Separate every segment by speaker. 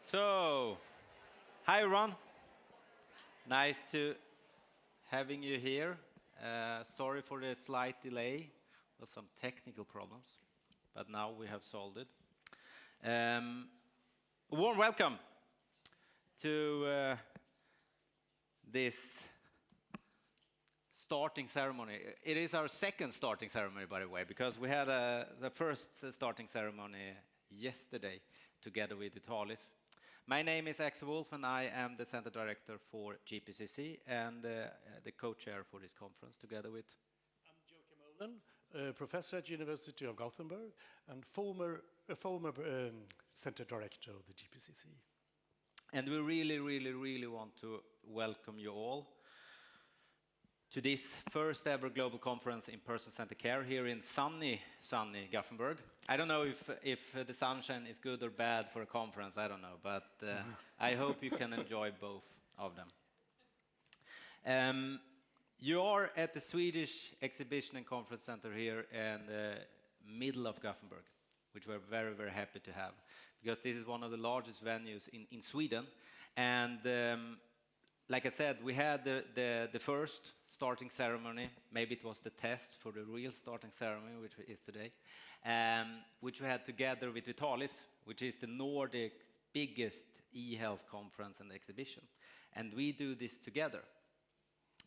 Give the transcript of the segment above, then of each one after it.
Speaker 1: So, hi everyone. Nice to having you here. Sorry for the slight delay. There were some technical problems, but now we have solved it. A warm welcome to this starting ceremony. It is our second starting ceremony, by the way, because we had the first starting ceremony yesterday together with Vitalis. My name is Axel Wolf, and I am the Center Director for GCPCC and the co-chair for this conference together with...
Speaker 2: I'm Joachim Olin, professor at University of Gothenburg and former Center Director of the GCPCC.
Speaker 1: And we really want to welcome you all to this first ever global conference in person-centered care here in sunny Gothenburg. I don't know if the sunshine is good or bad for a conference, I don't know, but I hope you can enjoy both of them. You are at the Swedish Exhibition and Conference Center here in the middle of Gothenburg, which we're very happy to have, because this is one of the largest venues in Sweden. And like I said, we had the first starting ceremony. Maybe it was the test for the real starting ceremony, which is today, which we had together with Vitalis, which is the Nordic biggest e-health conference and exhibition. And we do this together.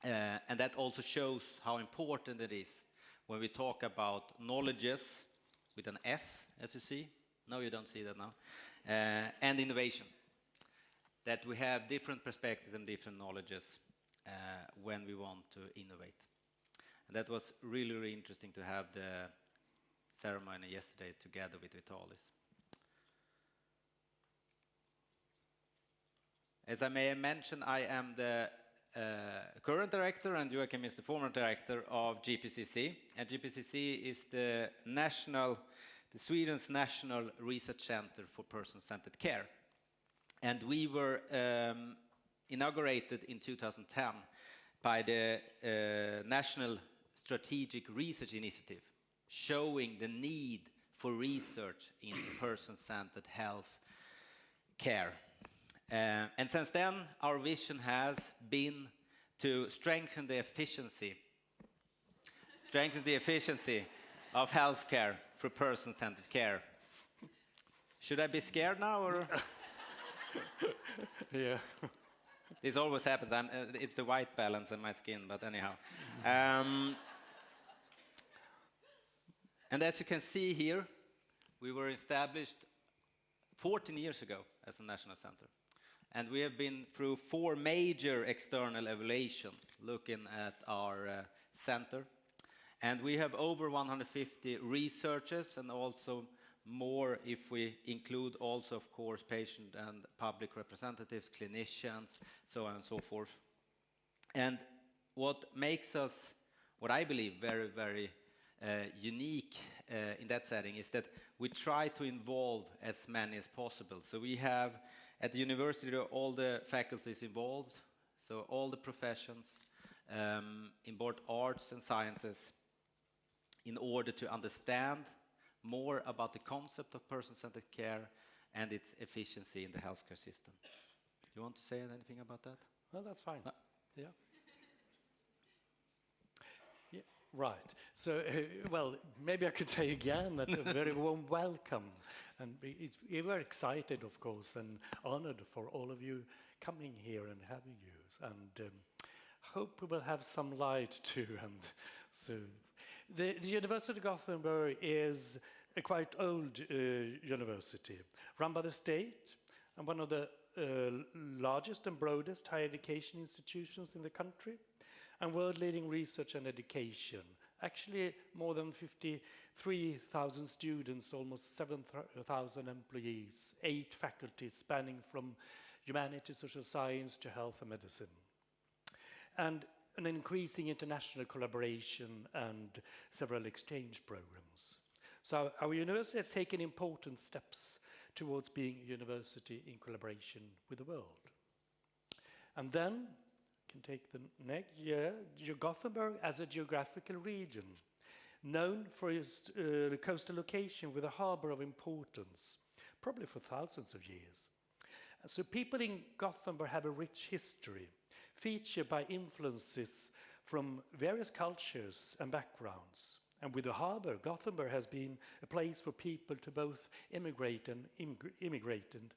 Speaker 1: And that also shows how important it is when we talk about knowledges, with an S, as you see. No, you don't see that now. And innovation. That we have different perspectives and different knowledges when we want to innovate. And that was really interesting to have the ceremony yesterday together with Vitalis. As I may have mentioned, I am the current director, and Joachim is the former director of GCPCC. And GCPCC is the Sweden's National Research Center for Person-Centered Care. And we were inaugurated in 2010 by the National Strategic Research Initiative, showing the need for research in person-centered health care. And since then, our vision has been to strengthen the efficiency of healthcare for person-centered care. Should I be scared now, or?
Speaker 2: Yeah.
Speaker 1: This always happens. It's the white balance in my skin, but anyhow. And as you can see here, we were established 14 years ago as a national center. And we have been through 4 major external evaluations looking at our center. And we have over 150 researchers, and also more if we include also, of course, patient and public representatives, clinicians, so on and so forth. And what makes us, what I believe, very unique in that setting is that we try to involve as many as possible. So we have at the university all the faculties involved, so all the professions in both arts and sciences, in order to understand more about the concept of person-centered care and its efficiency in the healthcare system. You want to say anything about that?
Speaker 2: Well, that's fine. Yeah. Yeah. Right. So, well, maybe I could say again that a very warm welcome. And we're very excited, of course, and honored for all of you coming here and having you. And hope we will have some light too. And so, the University of Gothenburg is a quite old university, run by the state, and one of the largest and broadest higher education institutions in the country, and world-leading research and education. Actually, more than 53,000 students, almost 7,000 employees, 8 faculties spanning from humanities, social science to health and medicine. And an increasing international collaboration and several exchange programs. So our university has taken important steps towards being a university in collaboration with the world. And then, can take the next year, Gothenburg as a geographical region, known for its coastal location with a harbor of importance, probably for thousands of years. So people in Gothenburg have a rich history, featured by influences from various cultures and backgrounds. And with the harbour, Gothenburg has been a place for people to both immigrate and immigrate, and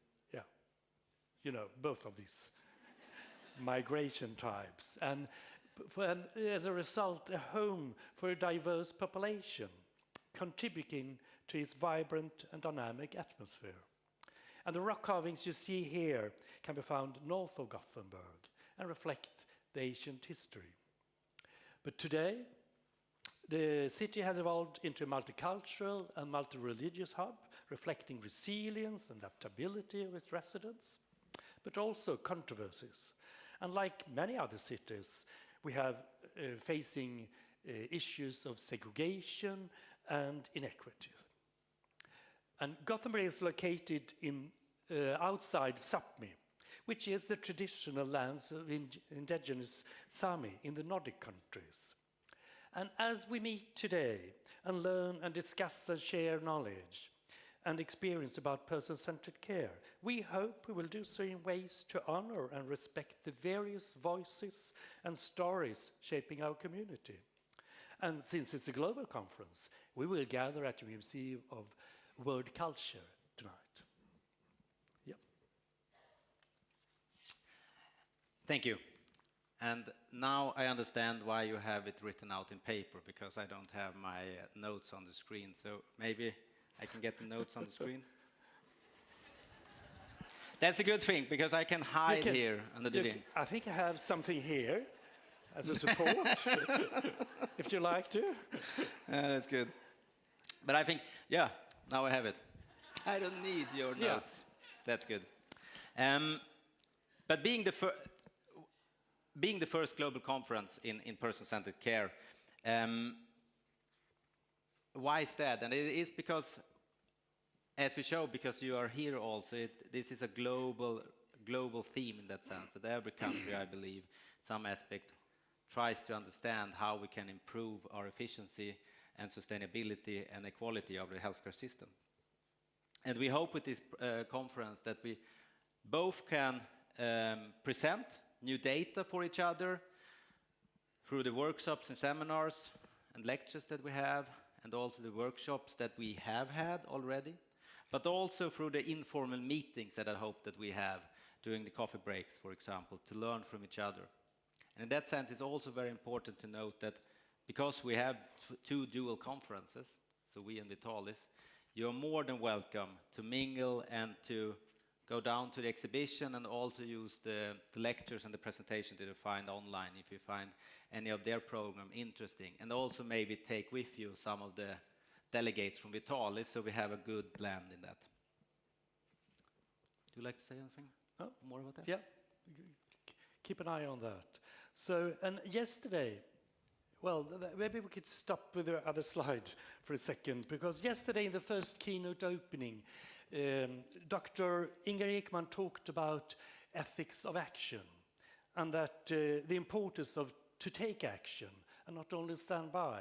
Speaker 2: both of these migration types. And as a result, a home for a diverse population, contributing to its vibrant and dynamic atmosphere. And the rock carvings you see here can be found north of Gothenburg and reflect the ancient history. But today, the city has evolved into a multicultural and multi-religious hub, reflecting resilience and adaptability of its residents, but also controversies. And like many other cities, we have facing issues of segregation and inequity. And Gothenburg is located outside Sápmi, which is the traditional lands of indigenous Sami in the Nordic countries. And as we meet today and learn and discuss and share knowledge and experience about person-centered care, we hope we will do so in ways to honor and respect the various voices and stories shaping our community. And since it's a global conference, we will gather at the Museum of World Culture tonight. Yep.
Speaker 1: Thank you. And now I understand why you have it written out in paper, because I don't have my notes on the screen. So maybe I can get the notes on the screen. That's a good thing, because I can hide here under the din.
Speaker 2: I think I have something here as a support, if you like to.
Speaker 1: That's good. But I think, now I have it. I don't need your notes. That's good. But being the first global conference in person-centered care, why is that? And it is because, as we show, because you are here also, this is a global theme in that sense, that every country, I believe, some aspect tries to understand how we can improve our efficiency and sustainability and equality of the healthcare system. And we hope with this conference that we both can present new data for each other through the workshops and seminars and lectures that we have, and also the workshops that we have had already, but also through the informal meetings that I hope that we have during the coffee breaks, for example, to learn from each other. And in that sense, it's also very important to note that because we have two dual conferences, so we and Vitalis, you're more than welcome to mingle and to go down to the exhibition and also use the lectures and the presentation that you find online if you find any of their program interesting, and also maybe take with you some of the delegates from Vitalis, so we have a good blend in that. Do you like to say anything more about that?
Speaker 2: Yeah, keep an eye on that. So, and yesterday, well, maybe we could stop with the other slide for a second, because yesterday in the first keynote opening, Dr. Inger Ekman talked about ethics of action, and that the importance of to take action and not only stand by.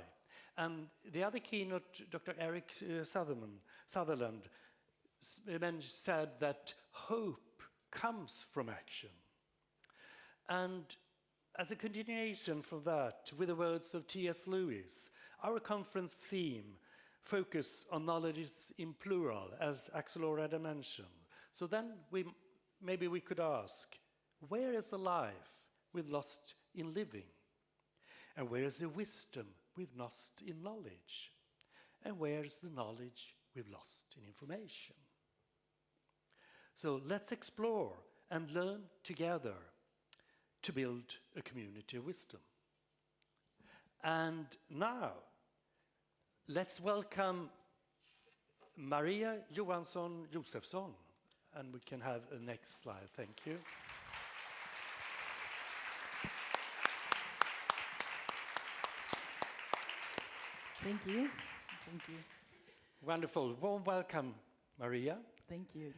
Speaker 2: And the other keynote, Dr. Eric Sutherland said that hope comes from action. And as a continuation from that, with the words of T.S. Lewis, our conference theme focus on knowledge in plural, as Axel already mentioned. So then maybe we could ask, where is the life we've lost in living? And where is the wisdom we've lost in knowledge? And where is the knowledge we've lost in information? So let's explore and learn together to build a community of wisdom. And now, let's welcome Maria Johansson Josefsson, and we can have a next slide. Thank you.
Speaker 3: Thank you. Thank you.
Speaker 2: Wonderful. Warm welcome, Maria.
Speaker 3: Thank you.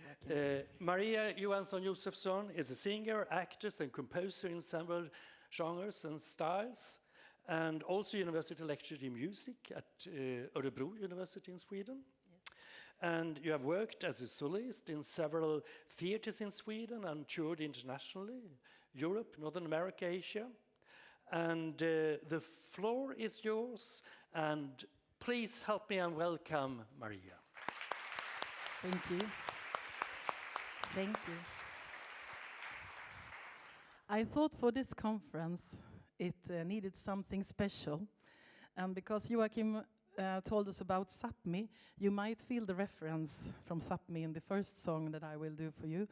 Speaker 2: Maria Johansson Josefsson is a singer, actress, and composer in several genres and styles, and also university lectured in music at Örebro University in Sweden.
Speaker 3: Yes.
Speaker 2: And you have worked as a soloist in several theaters in Sweden and toured internationally, Europe, Northern America, Asia. And the floor is yours, and please help me and welcome Maria.
Speaker 3: Thank you. Thank you. I thought for this conference it needed something special. And because Joachim told us about Sápmi, you might feel the reference from Sápmi in the first song that I will do for you,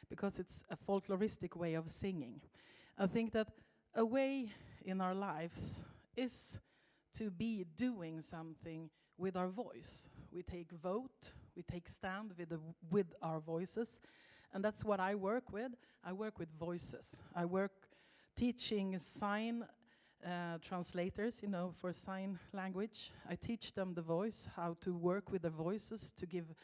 Speaker 3: because it's a folkloristic way of singing. I think that a way in our lives is to be doing something with our voice. We take vote, we take stand with our voices, and that's what I work with. I work with voices. I work teaching sign translators, for sign language. I teach them the voice, how to work with the voices, to give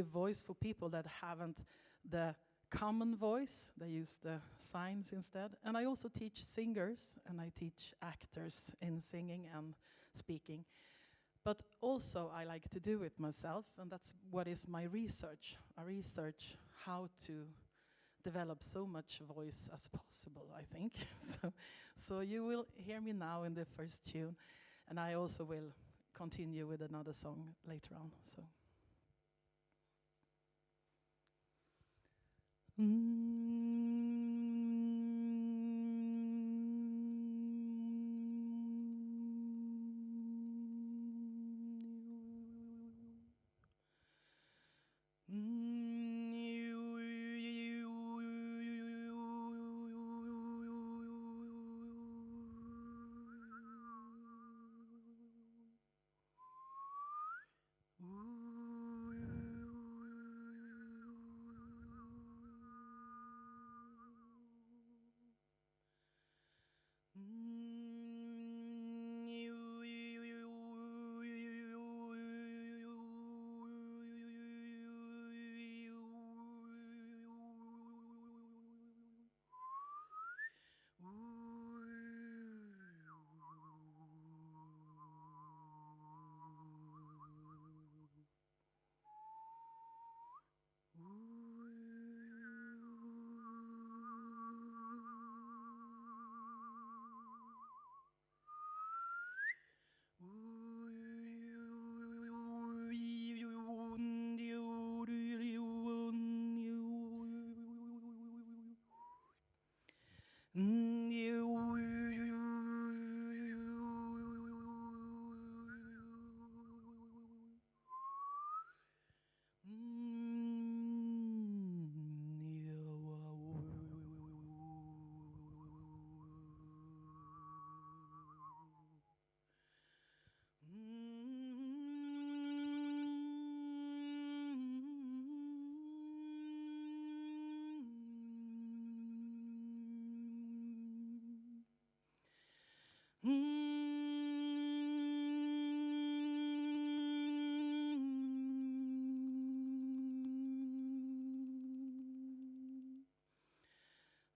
Speaker 3: voice for people that haven't the common voice. They use the signs instead. And I also teach singers, and I teach actors in singing and speaking. But also I like to do it myself, and that's what is my research. I research how to develop so much voice as possible, I think. So you will hear me now in the first tune, and I also will continue with another song later on. So.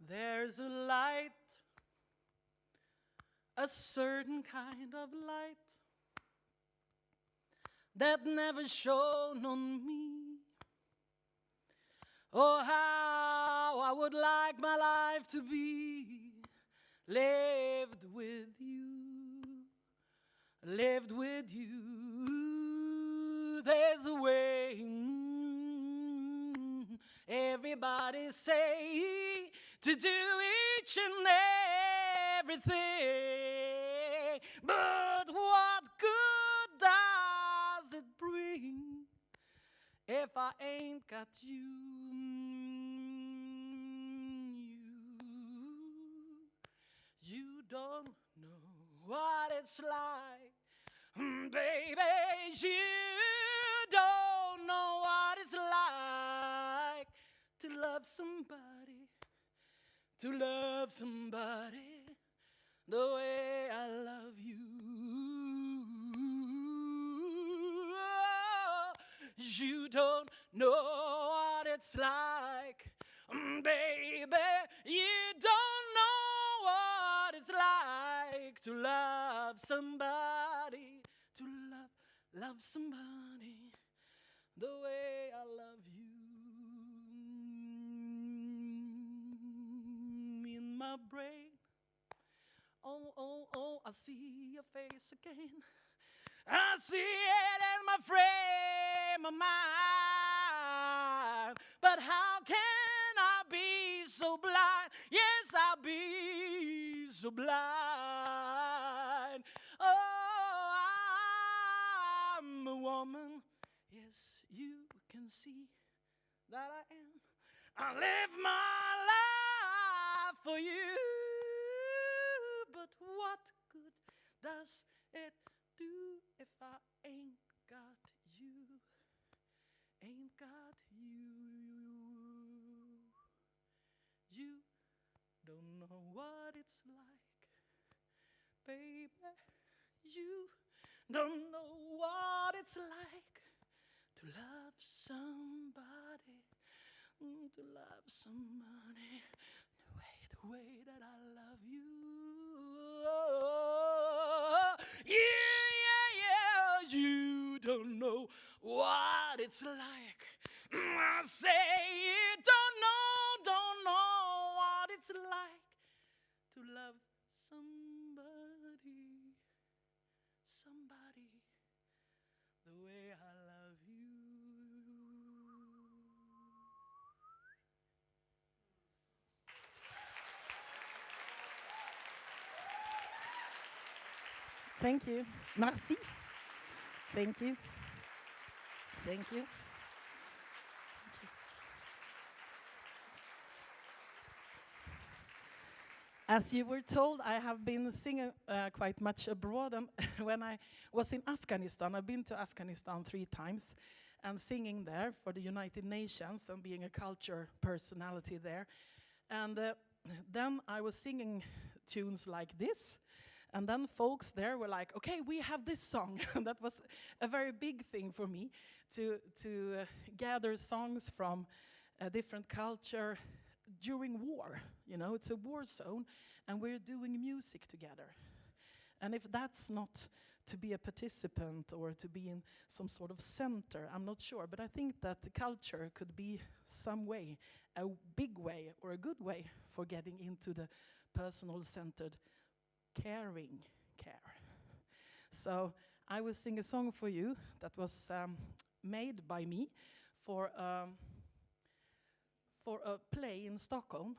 Speaker 4: There's a light, a certain kind of light that never shone on me. Oh, how I would like my life to be lived with you, lived with you. There's a way, everybody say, to do each and everything. But what good does it bring if I ain't got you? You don't know what it's like, baby. You don't know what it's like to love somebody, to love somebody the way I love you. You don't know what it's like, baby. You don't know what it's like to love somebody, to love somebody the way I love you. In my brain, oh, oh, oh, I see your face again. I see it in my frame of mind. But how can I be so blind? Yes, I'll be so blind. Oh, I'm a woman. Yes, you can see that I am. I live my life for you. But what good does it do if I ain't got you? Ain't got you. You don't know what it's like, baby. You don't know what it's like to love somebody, to love somebody the way that I love you. Yeah, you don't know what it's like. I say you don't know what it's like to love somebody the way I love you.
Speaker 3: Thank you. Merci. Thank you. Thank you. As you were told, I have been singing quite much abroad, and when I was in Afghanistan, I've been to Afghanistan 3 times, and singing there for the United Nations and being a culture personality there. And then I was singing tunes like this, and then folks there were like, okay, we have this song. And that was a very big thing for me, to gather songs from a different culture during war. You know, it's a war zone, and we're doing music together. And if that's not to be a participant or to be in some sort of center, I'm not sure, but I think that the culture could be some way, a big way or a good way for getting into the personal-centered caring care. So I will sing a song for you that was made by me for a play in Stockholm.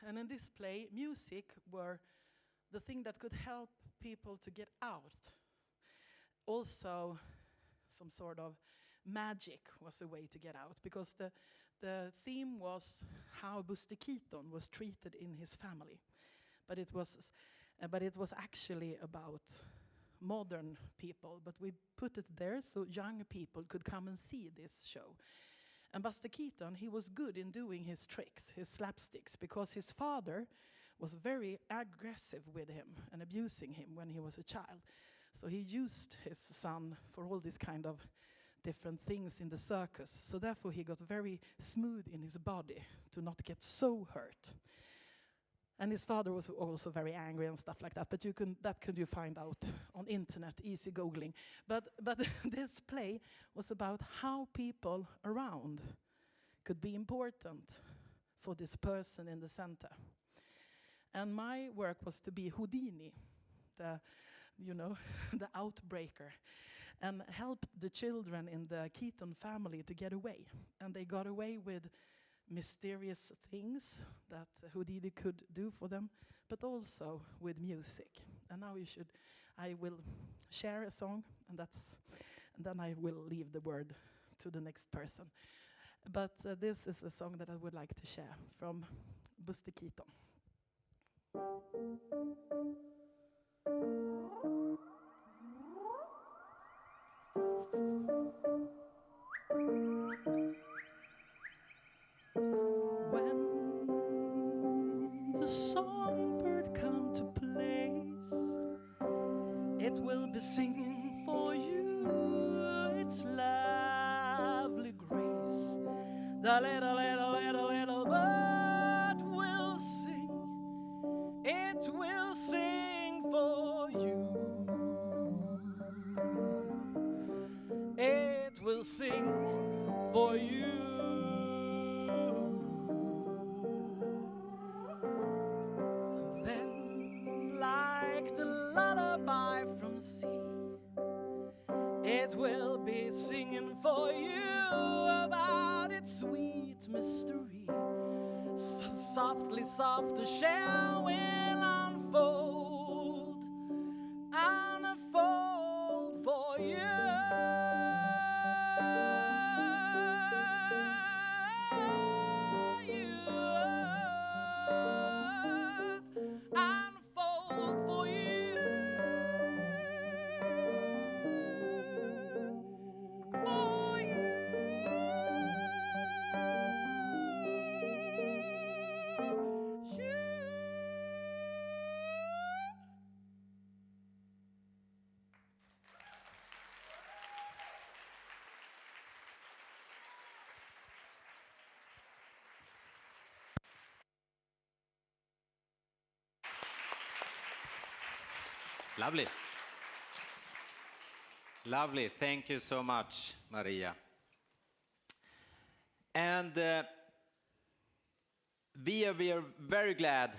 Speaker 3: And in this play, music were the thing that could help people to get out. Also, some sort of magic was a way to get out, because the theme was how Buster Keaton was treated in his family. But it was actually about modern people, but we put it there so young people could come and see this show. And Buster Keaton, he was good in doing his tricks, his slapsticks, because his father was very aggressive with him and abusing him when he was a child. So he used his son for all these kind of different things in the circus. So therefore he got very smooth in his body to not get so hurt. And his father was also very angry and stuff like that. But you could find out on internet, easy googling. But this play was about how people around could be important for this person in the center. And my work was to be Houdini, the outbreaker, and help the children in the Keaton family to get away. And they got away with mysterious things that Houdini could do for them, but also with music. And now I will share a song, and then I will leave the word to the next person. But this is a song that I would like to share from Buster Keaton.
Speaker 4: When the songbird come to place, it will be singing for you its lovely grace. The little bird will sing, it will sing for you. It will sing for you. Then, like the lullaby from sea, it will be singing for you about its sweet mystery. So softly, soft, the shell will unfold for you. Unfold for you. For you.
Speaker 1: Lovely. Lovely. Thank you so much, Maria. And we are very glad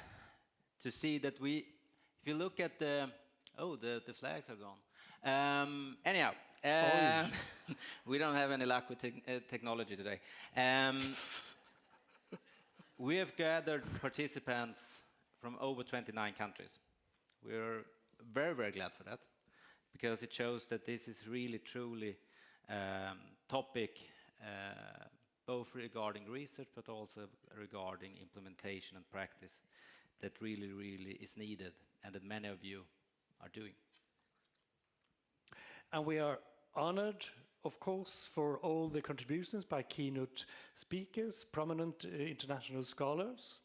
Speaker 1: to see that if you look at the flags are gone. Anyhow, we don't have any luck with technology today. We have gathered participants from over 29 countries. We're very, very glad for that, because it shows that this is really, truly topic both regarding research but also regarding implementation and practice that really, really is needed and that many of you are doing.
Speaker 2: And we are honored, of course, for all the contributions by keynote speakers, prominent international scholars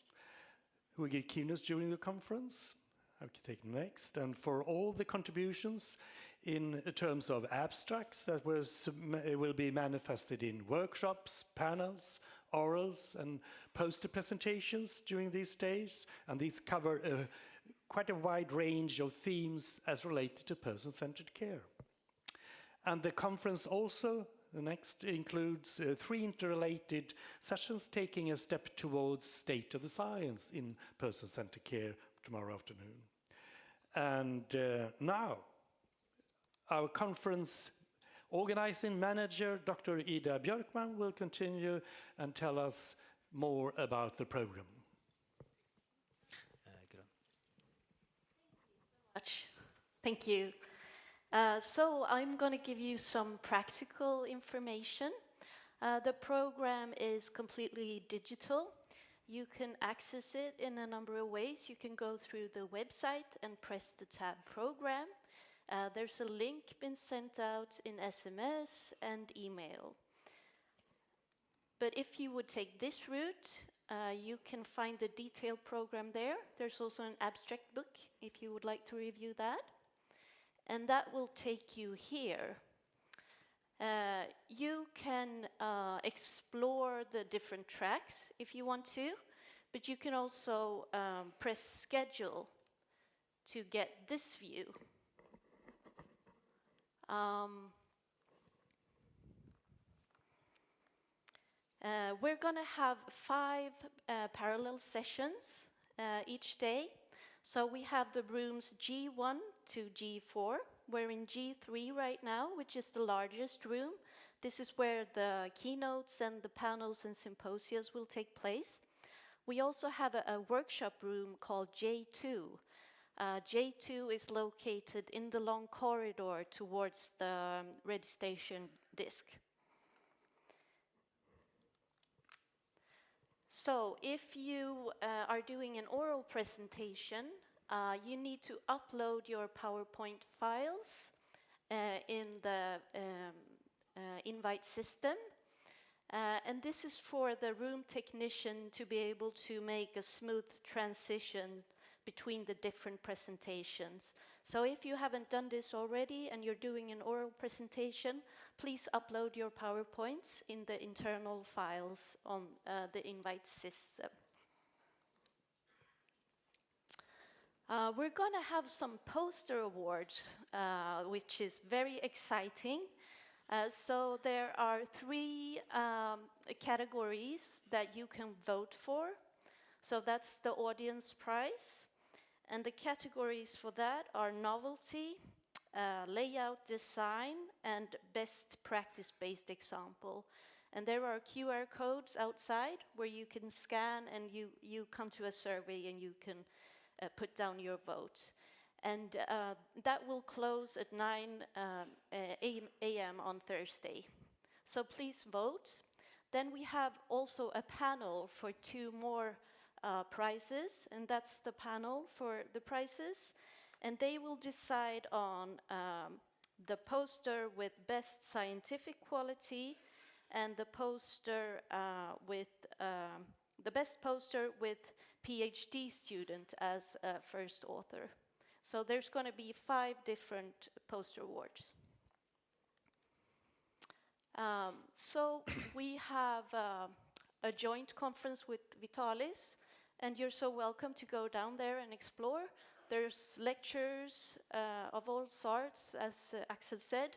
Speaker 2: who will give keynotes during the conference. I can take next. And for all the contributions in terms of abstracts that will be manifested in workshops, panels, orals, and poster presentations during these days. And these cover quite a wide range of themes as related to person-centered care. And the conference also, the next, includes 3 interrelated sessions taking a step towards state of the science in person-centered care tomorrow afternoon. And now, our conference organizing manager, Dr. Ida Björkman, will continue and tell us more about the program.
Speaker 5: Thank you. So I'm going to give you some practical information. The program is completely digital. You can access it in a number of ways. You can go through the website and press the tab program. There's a link been sent out in SMS and email. But if you would take this route, you can find the detailed program there. There's also an abstract book if you would like to review that. And that will take you here. You can explore the different tracks if you want to, but you can also press schedule to get this view. We're going to have 5 parallel sessions each day. So we have the rooms G1 to G4. We're in G3 right now, which is the largest room. This is where the keynotes and the panels and symposias will take place. We also have a workshop room called J2. J2 is located in the long corridor towards the registration desk. So if you are doing an oral presentation, you need to upload your PowerPoint files in the invite system. And this is for the room technician to be able to make a smooth transition between the different presentations. So if you haven't done this already and you're doing an oral presentation, please upload your PowerPoints in the internal files on the invite system. We're going to have some poster awards, which is very exciting. So there are three categories that you can vote for. So that's the audience prize. And the categories for that are novelty, layout design, and best practice-based example. And there are QR codes outside where you can scan and you come to a survey and you can put down your vote. And that will close at 9 a.m. on Thursday. So please vote. Then we have also a panel for 2 more prizes, and that's the panel for the prizes. And they will decide on the poster with best scientific quality and the poster with the best poster with PhD student as first author. So there's going to be 5 different poster awards. So we have a joint conference with Vitalis, and you're so welcome to go down there and explore. There's lectures of all sorts, as Axel said.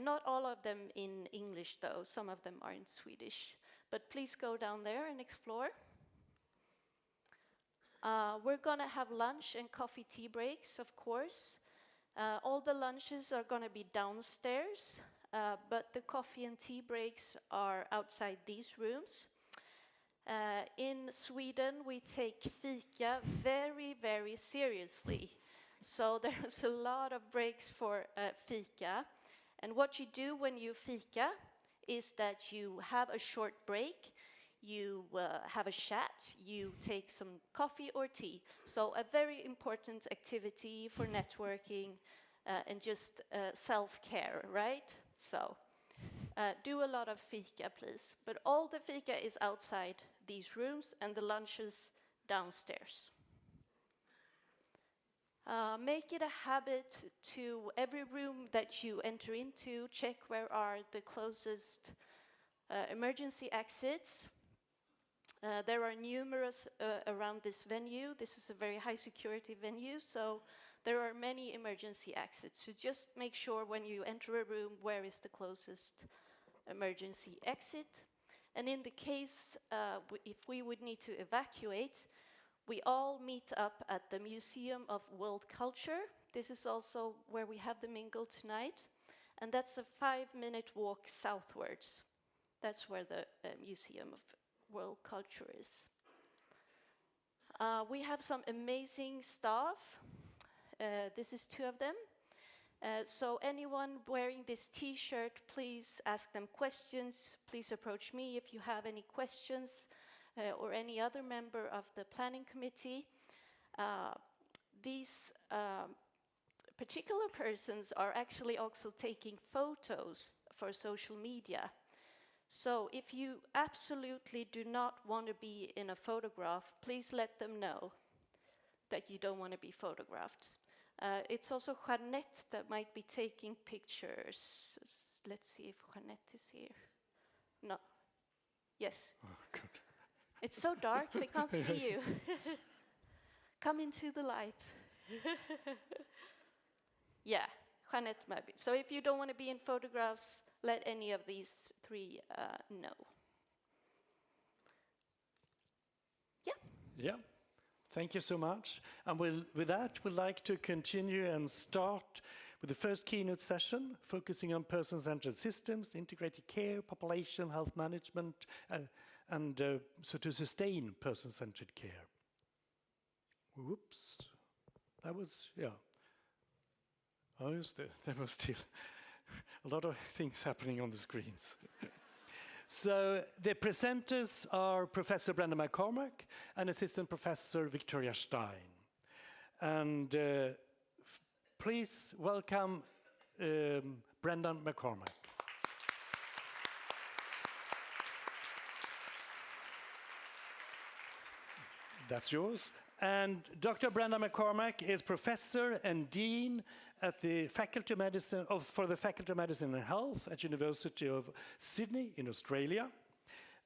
Speaker 5: Not all of them in English, though. Some of them are in Swedish. But please go down there and explore. We're going to have lunch and coffee tea breaks, of course. All the lunches are going to be downstairs, but the coffee and tea breaks are outside these rooms. In Sweden, we take fika very, very seriously. So there's a lot of breaks for fika. And what you do when you fika is that you have a short break, you have a chat, you take some coffee or tea. So a very important activity for networking and just self-care, right? So do a lot of fika, please. But all the fika is outside these rooms and the lunches downstairs. Make it a habit to every room that you enter into, check where are the closest emergency exits. There are numerous around this venue. This is a very high security venue, so there are many emergency exits. So just make sure when you enter a room where is the closest emergency exit. And in the case if we would need to evacuate, we all meet up at the Museum of World Culture. This is also where we have the mingle tonight. And that's a 5-minute walk southwards. That's where the Museum of World Culture is. We have some amazing staff. This is 2 of them. So anyone wearing this t-shirt, please ask them questions. Please approach me if you have any questions. Or any other member of the planning committee. These particular persons are actually also taking photos for social media. So if you absolutely do not want to be in a photograph, please let them know that you don't want to be photographed. It's also Jeanette that might be taking pictures. Let's see if Jeanette is here. No. Yes.
Speaker 2: Oh, good.
Speaker 5: It's so dark, they can't see you. Come into the light. Yeah, Jeanette maybe. So if you don't want to be in photographs, let any of these 3 know. Yeah.
Speaker 2: Yeah, thank you so much. And with that, we'd like to continue and start with the first keynote session, focusing on person-centered systems, integrated care, population health management, and so to sustain person-centered care. Whoops, that was, yeah. Oh, there was still a lot of things happening on the screens. So the presenters are Professor Brendan McCormack and Assistant Professor Viktoria Stein. And please welcome Brendan McCormack. That's yours. And Dr. Brendan McCormack is Professor and Dean at the Faculty of Medicine for the Faculty of Medicine and Health at University of Sydney in Australia.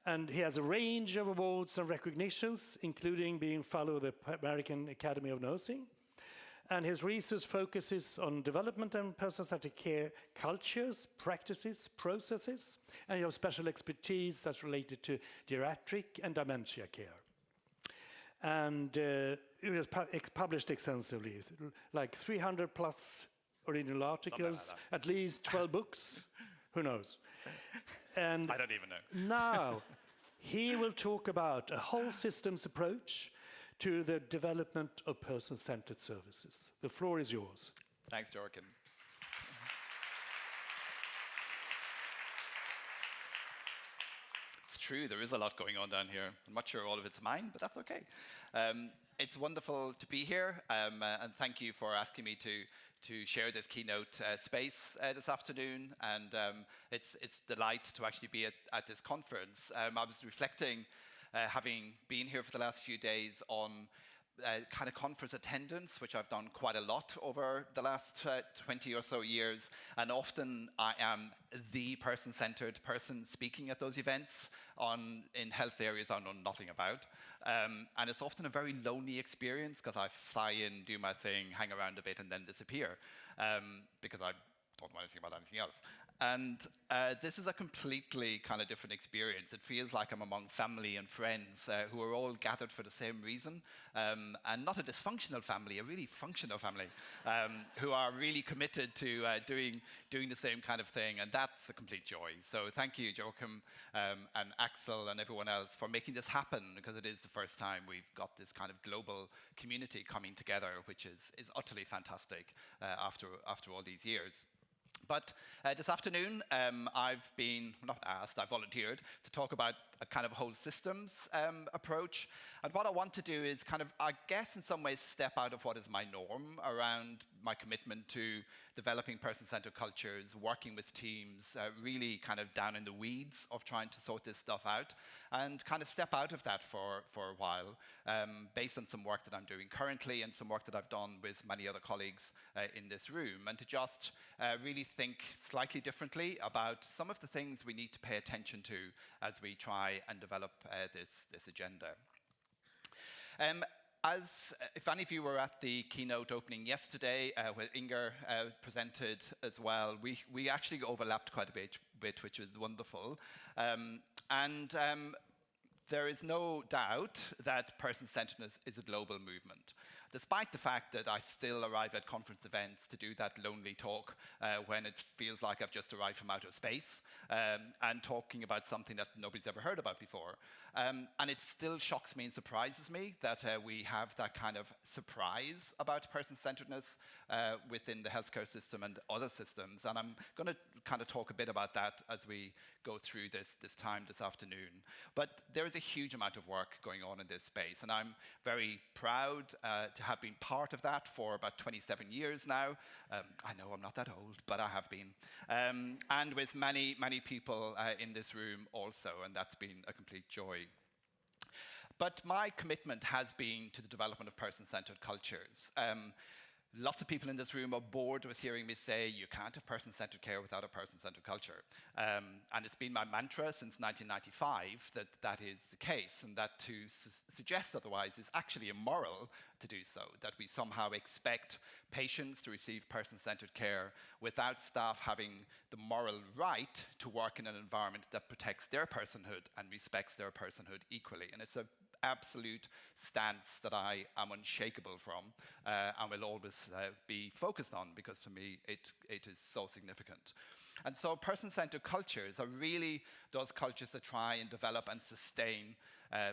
Speaker 2: And he has a range of awards and recognitions, including being Fellow of the American Academy of Nursing. And his research focuses on development and person-centered care cultures, practices, processes, and he has special expertise that's related to geriatric and dementia care. And he has published extensively, like 300 plus original articles, at least 12 books, who knows? And
Speaker 6: I don't even know.
Speaker 2: now, he will talk about a whole systems approach to the development of person-centered services. The floor is yours.
Speaker 6: Thanks, Joachim. It's true, there is a lot going on down here. I'm not sure all of it's mine, but that's okay. It's wonderful to be here, and thank you for asking me to share this keynote space this afternoon. And it's a delight to actually be at this conference. I was reflecting, having been here for the last few days, on kind of conference attendance, which I've done quite a lot over the last 20 or so years. And often I am the person-centered person speaking at those events in health areas I know nothing about. And it's often a very lonely experience because I fly in, do my thing, hang around a bit, and then disappear because I don't know anything about anything else. And this is a completely kind of different experience. It feels like I'm among family and friends who are all gathered for the same reason, and not a dysfunctional family, a really functional family, who are really committed to doing the same kind of thing, and that's a complete joy. So thank you, Joachim and Axel and everyone else for making this happen, because it is the first time we've got this kind of global community coming together, which is utterly fantastic after all these years. But this afternoon, I've been, not asked, I volunteered to talk about a kind of whole systems approach. And what I want to do is kind of, I guess in some ways, step out of what is my norm around my commitment to developing person-centered cultures, working with teams, really kind of down in the weeds of trying to sort this stuff out, and kind of step out of that for a while, based on some work that I'm doing currently and some work that I've done with many other colleagues in this room, and to just really think slightly differently about some of the things we need to pay attention to as we try and develop this agenda. As if any of you were at the keynote opening yesterday, where Inger presented as well, we actually overlapped quite a bit, which was wonderful. There is no doubt that person-centredness is a global movement, despite the fact that I still arrive at conference events to do that lonely talk when it feels like I've just arrived from outer space and talking about something that nobody's ever heard about before. And it still shocks me and surprises me that we have that kind of surprise about person-centredness within the healthcare system and other systems. And I'm going to kind of talk a bit about that as we go through this time this afternoon. But there is a huge amount of work going on in this space, and I'm very proud to have been part of that for about 27 years now. I know I'm not that old, but I have been. And with many, many people in this room also, and that's been a complete joy. But my commitment has been to the development of person-centered cultures. Lots of people in this room are bored with hearing me say you can't have person-centered care without a person-centered culture. And it's been my mantra since 1995 that that is the case, and that to suggest otherwise is actually immoral to do so, that we somehow expect patients to receive person-centered care without staff having the moral right to work in an environment that protects their personhood and respects their personhood equally. And it's an absolute stance that I am unshakable from and will always be focused on, because for me it is so significant. And so person-centered cultures are really those cultures that try and develop and sustain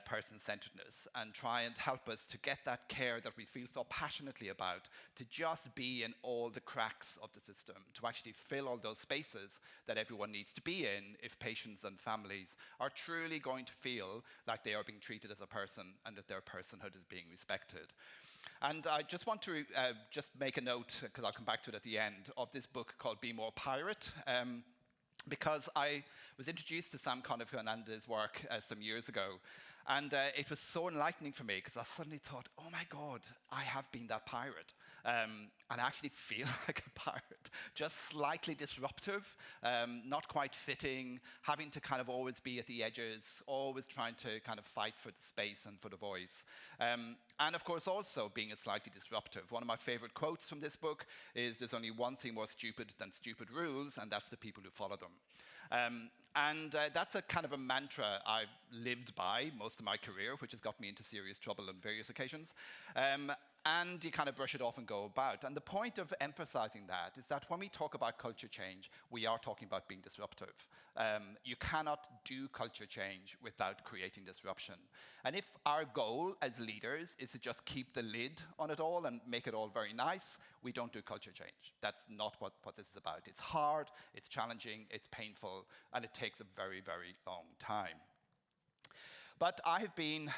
Speaker 6: person-centredness and try and help us to get that care that we feel so passionately about, to just be in all the cracks of the system, to actually fill all those spaces that everyone needs to be in if patients and families are truly going to feel like they are being treated as a person and that their personhood is being respected. And I just want to just make a note, because I'll come back to it at the end, of this book called Be More Pirate. Because I was introduced to Sam Conniff-Hernandez's work some years ago, and it was so enlightening for me, because I suddenly thought, oh my God, I have been that pirate. and actually feel like a pirate, just slightly disruptive, not quite fitting, having to kind of always be at the edges, always trying to kind of fight for the space and for the voice. And of course also being slightly disruptive. One of my favorite quotes from this book is, there's only one thing more stupid than stupid rules, and that's the people who follow them. That's a kind of a mantra I've lived by most of my career, which has got me into serious trouble on various occasions. And you kind of brush it off and go about. And the point of emphasizing that is that when we talk about culture change, we are talking about being disruptive. You cannot do culture change without creating disruption. And if our goal as leaders is to just keep the lid on it all and make it all very nice, we don't do culture change. That's not what this is about. It's hard, it's challenging, it's painful, and it takes a very, very long time. But I have been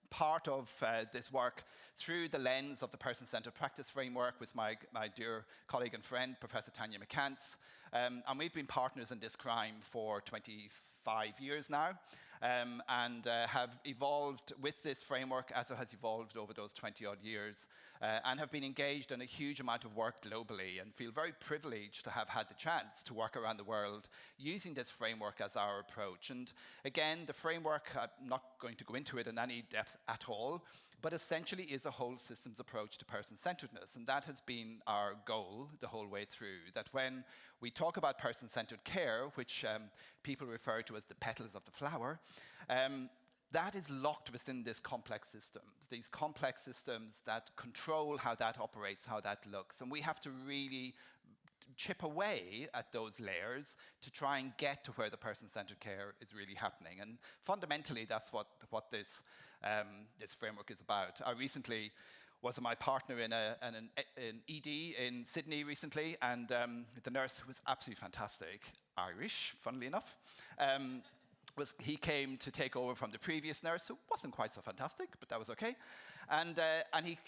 Speaker 6: part of this work through the lens of the person-centered practice framework with my dear colleague and friend, Professor Tanya McCants. And we've been partners in this crime for 25 years now, and have evolved with this framework as it has evolved over those 20-odd years, and have been engaged in a huge amount of work globally, and feel very privileged to have had the chance to work around the world using this framework as our approach. And again, the framework, I'm not going to go into it in any depth at all, but essentially is a whole systems approach to person-centeredness. And that has been our goal the whole way through, that when we talk about person-centered care, which people refer to as the petals of the flower, that is locked within this complex system, these complex systems that control how that operates, how that looks. And we have to really chip away at those layers to try and get to where the person-centered care is really happening. And fundamentally, that's what this framework is about. I recently was my partner in an ED in Sydney recently, and the nurse was absolutely fantastic, Irish, funnily enough. He came to take over from the previous nurse, who wasn't quite so fantastic, but that was okay. And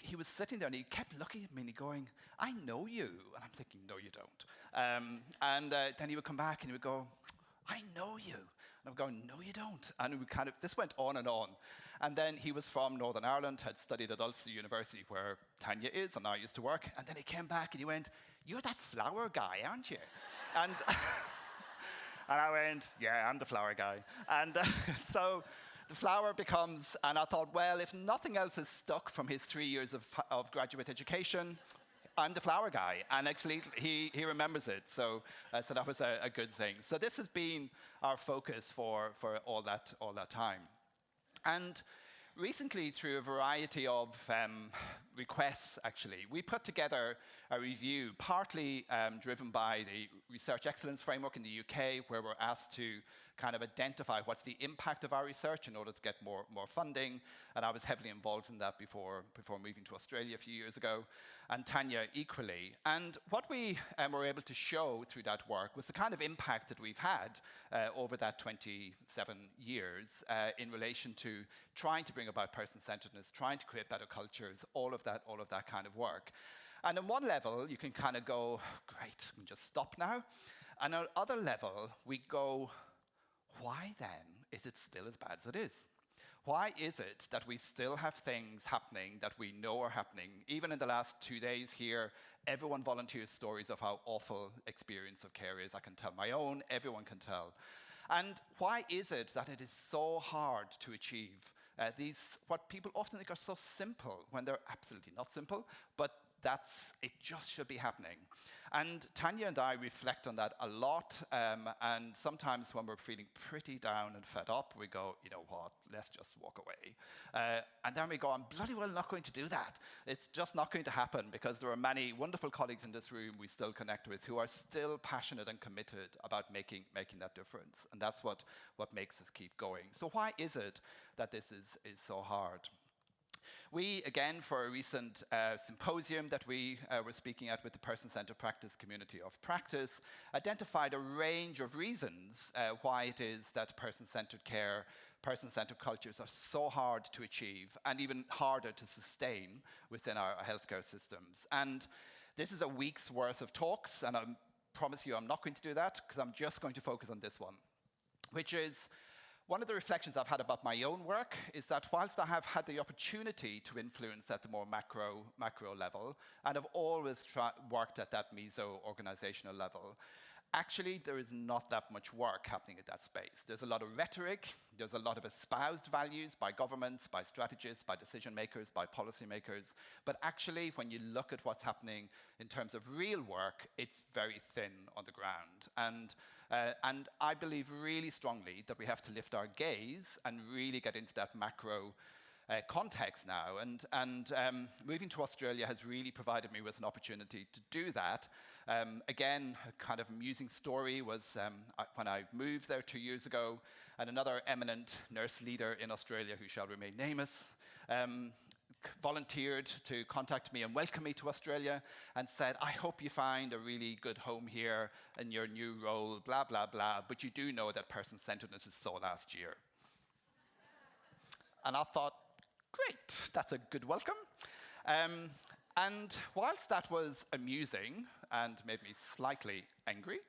Speaker 6: he was sitting there, and he kept looking at me, and he going, "I know you." And I'm thinking, "No, you don't." Then he would come back, and he would go, "I know you." And I'm going, "No, you don't." And this went on and on. And then he was from Northern Ireland, had studied at Ulster University, where Tanya is, and I used to work. And then he came back, and he went, "You're that flower guy, aren't you?" And and I went, "Yeah, I'm the flower guy." And so the flower becomes, and I thought, well, if nothing else is stuck from his 3 years of graduate education, I'm the flower guy. And actually, he remembers it. So that was a good thing. So this has been our focus for all that time. And recently, through a variety of requests, actually, we put together a review, partly driven by the Research Excellence Framework in the UK, where we're asked to kind of identify what's the impact of our research in order to get more funding. And I was heavily involved in that before moving to Australia a few years ago, and Tanya equally. And what we were able to show through that work was the kind of impact that we've had over that 27 years in relation to trying to bring about person-centeredness, trying to create better cultures, all of that kind of work. And on one level, you can kind of go, great, we can just stop now. And on other level, we go, why then is it still as bad as it is? Why is it that we still have things happening that we know are happening? Even in the last 2 days here, everyone volunteers stories of how awful experience of care is. I can tell my own, everyone can tell. And why is it that it is so hard to achieve what people often think are so simple when they're absolutely not simple, but it just should be happening. And Tanya and I reflect on that a lot, and sometimes when we're feeling pretty down and fed up, we go, you know what, let's just walk away. And then we go, I'm bloody well not going to do that. It's just not going to happen, because there are many wonderful colleagues in this room we still connect with who are still passionate and committed about making that difference. And that's what makes us keep going. So why is it that this is so hard? We, again, for a recent symposium that we were speaking at with the person-centered practice community of practice, identified a range of reasons why it is that person-centered care, person-centered cultures are so hard to achieve and even harder to sustain within our healthcare systems. And this is a week's worth of talks, and I promise you I'm not going to do that, because I'm just going to focus on this one, which is, One of the reflections I've had about my own work is that whilst I have had the opportunity to influence at the more macro level, and have always worked at that meso-organizational level, actually there is not that much work happening in that space. There's a lot of rhetoric, there's a lot of espoused values by governments, by strategists, by decision makers, by policy makers, but actually when you look at what's happening in terms of real work, it's very thin on the ground. And I believe really strongly that we have to lift our gaze and really get into that macro context now. And moving to Australia has really provided me with an opportunity to do that. Again, a kind of amusing story was when I moved there 2 years ago, and another eminent nurse leader in Australia, who shall remain nameless, volunteered to contact me and welcome me to Australia and said, I hope you find a really good home here in your new role, blah, blah, blah, but you do know that person-centredness is so last year. And I thought, great, that's a good welcome. And whilst that was amusing and made me slightly angry,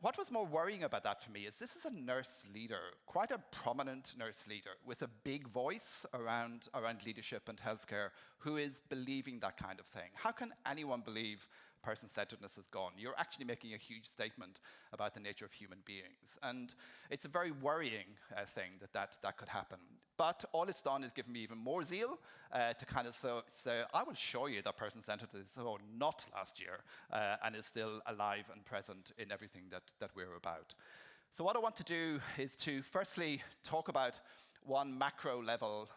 Speaker 6: what was more worrying about that for me is this is a nurse leader, quite a prominent nurse leader with a big voice around leadership and healthcare, who is believing that kind of thing. How can anyone believe person-centredness is gone? You're actually making a huge statement about the nature of human beings. And it's a very worrying thing that could happen. But all it's done is give me even more zeal to kind of say, I will show you that person-centredness is not last year and is still alive and present in everything that we're about. So what I want to do is to firstly talk about one macro level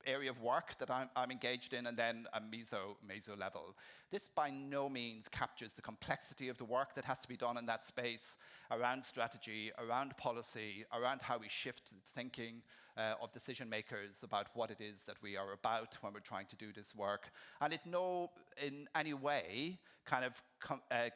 Speaker 6: area of work that I'm engaged in, and then a meso level. This by no means captures the complexity of the work that has to be done in that space around strategy, around policy, around how we shift the thinking of decision makers about what it is that we are about when we're trying to do this work. And it in any way kind of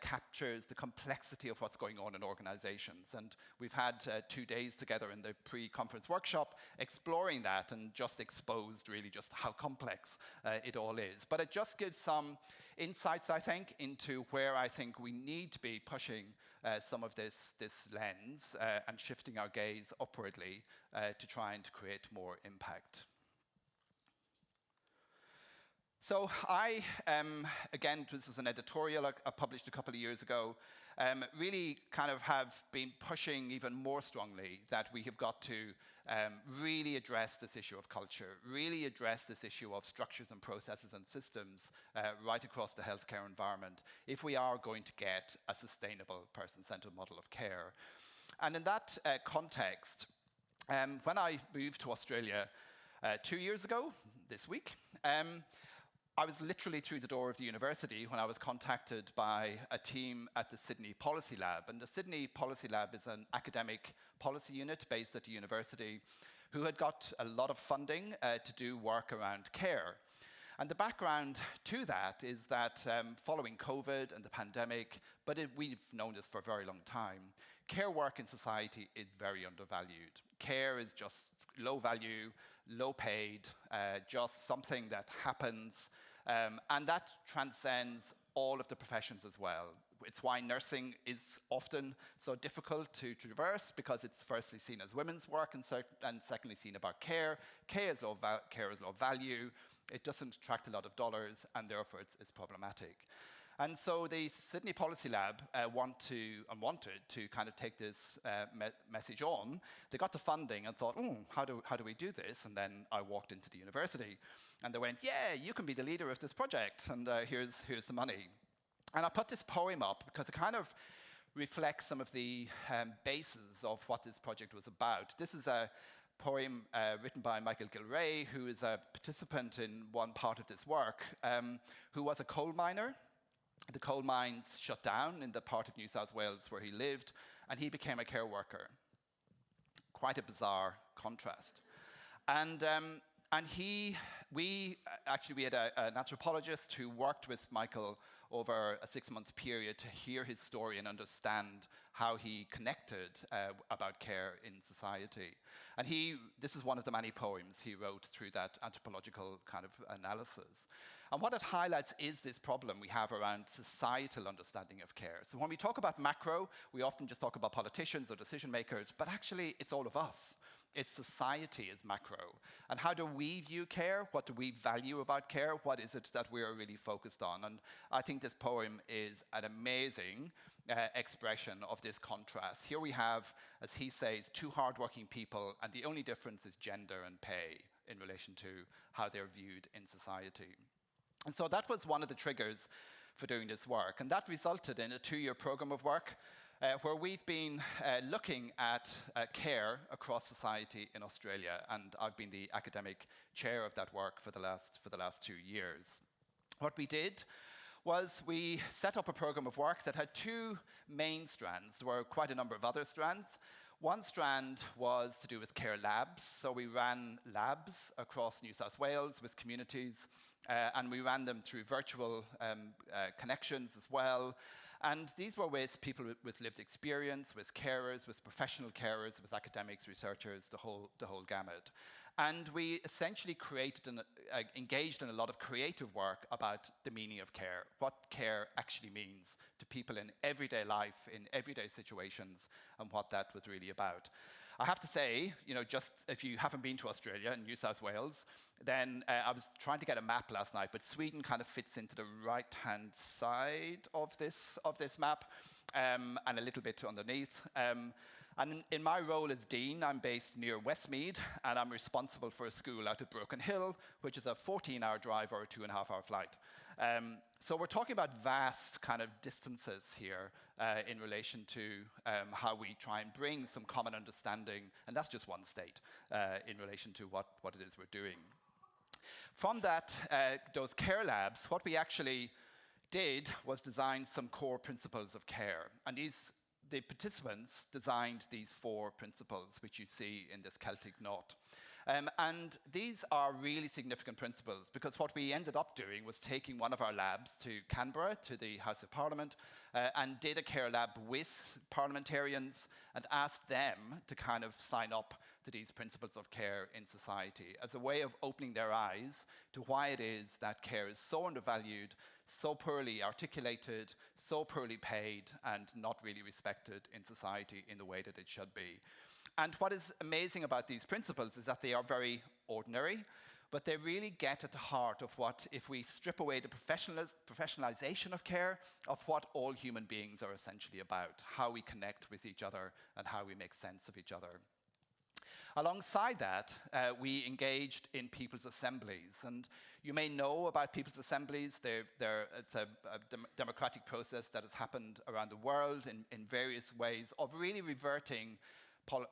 Speaker 6: captures the complexity of what's going on in organizations. And we've had 2 days together in the pre-conference workshop exploring that and just exposed really just how complex it all is. But it just gives some insights, I think, into where I think we need to be pushing some of this lens and shifting our gaze upwardly to try and create more impact. So I, again, this was an editorial I published a couple of years ago, really kind of have been pushing even more strongly that we have got to really address this issue of culture, really address this issue of structures and processes and systems right across the healthcare environment if we are going to get a sustainable person-centered model of care. And in that context, when I moved to Australia 2 years ago, this week, I was literally through the door of the university when I was contacted by a team at the Sydney Policy Lab. And the Sydney Policy Lab is an academic policy unit based at the university who had got a lot of funding to do work around care. And the background to that is that following COVID and the pandemic, but we've known this for a very long time, care work in society is very undervalued. Care is just low value, low paid, just something that happens, and that transcends all of the professions as well. It's why nursing is often so difficult to traverse, because it's firstly seen as women's work and secondly seen about care. Care is low value, it doesn't attract a lot of dollars, and therefore it's problematic. And so the Sydney Policy Lab wanted to kind of take this message on. They got the funding and thought, how do we do this? And then I walked into the university and they went, yeah, you can be the leader of this project, and here's the money. And I put this poem up because it kind of reflects some of the bases of what this project was about. This is a poem written by Michael Gilray, who is a participant in one part of this work, who was a coal miner. The coal mines shut down in the part of New South Wales where he lived, and he became a care worker. Quite a bizarre contrast. And And we had an anthropologist who worked with Michael over a 6-month period to hear his story and understand how he connected about care in society. And this is one of the many poems he wrote through that anthropological kind of analysis. And what it highlights is this problem we have around societal understanding of care. So when we talk about macro, we often just talk about politicians or decision makers, but actually it's all of us. It's society as macro. And how do we view care? What do we value about care? What is it that we're really focused on? And I think this poem is an amazing expression of this contrast. Here we have, as he says, two hardworking people, and the only difference is gender and pay in relation to how they're viewed in society. And so that was one of the triggers for doing this work. And that resulted in a 2-year program of work where we've been looking at care across society in Australia, and I've been the academic chair of that work for the last 2 years. What we did was we set up a program of work that had 2 main strands. There were quite a number of other strands. One strand was to do with care labs, so we ran labs across New South Wales with communities, and we ran them through virtual connections as well. And these were with people with lived experience, with carers, with professional carers, with academics, researchers, the whole gamut. And we essentially engaged in a lot of creative work about the meaning of care, what care actually means to people in everyday life, in everyday situations, and what that was really about. I have to say, just if you haven't been to Australia and New South Wales, then I was trying to get a map last night, but Sweden kind of fits into the right-hand side of this map, and a little bit underneath. And in my role as Dean, I'm based near Westmead, and I'm responsible for a school out at Broken Hill, which is a 14-hour drive or a 2.5-hour flight. So we're talking about vast kind of distances here in relation to how we try and bring some common understanding, and that's just one state, in relation to what it is we're doing. From those care labs, what we actually did was design some core principles of care, and the participants designed these 4 principles, which you see in this Celtic knot. And these are really significant principles, because what we ended up doing was taking one of our labs to Canberra, to the House of Parliament, and did a care lab with parliamentarians and asked them to kind of sign up to these principles of care in society as a way of opening their eyes to why it is that care is so undervalued, so poorly articulated, so poorly paid, and not really respected in society in the way that it should be. And what is amazing about these principles is that they are very ordinary, but they really get at the heart of what, if we strip away the professionalization of care, of what all human beings are essentially about, how we connect with each other and how we make sense of each other. Alongside that, we engaged in people's assemblies. And you may know about people's assemblies. It's a democratic process that has happened around the world in various ways of really reverting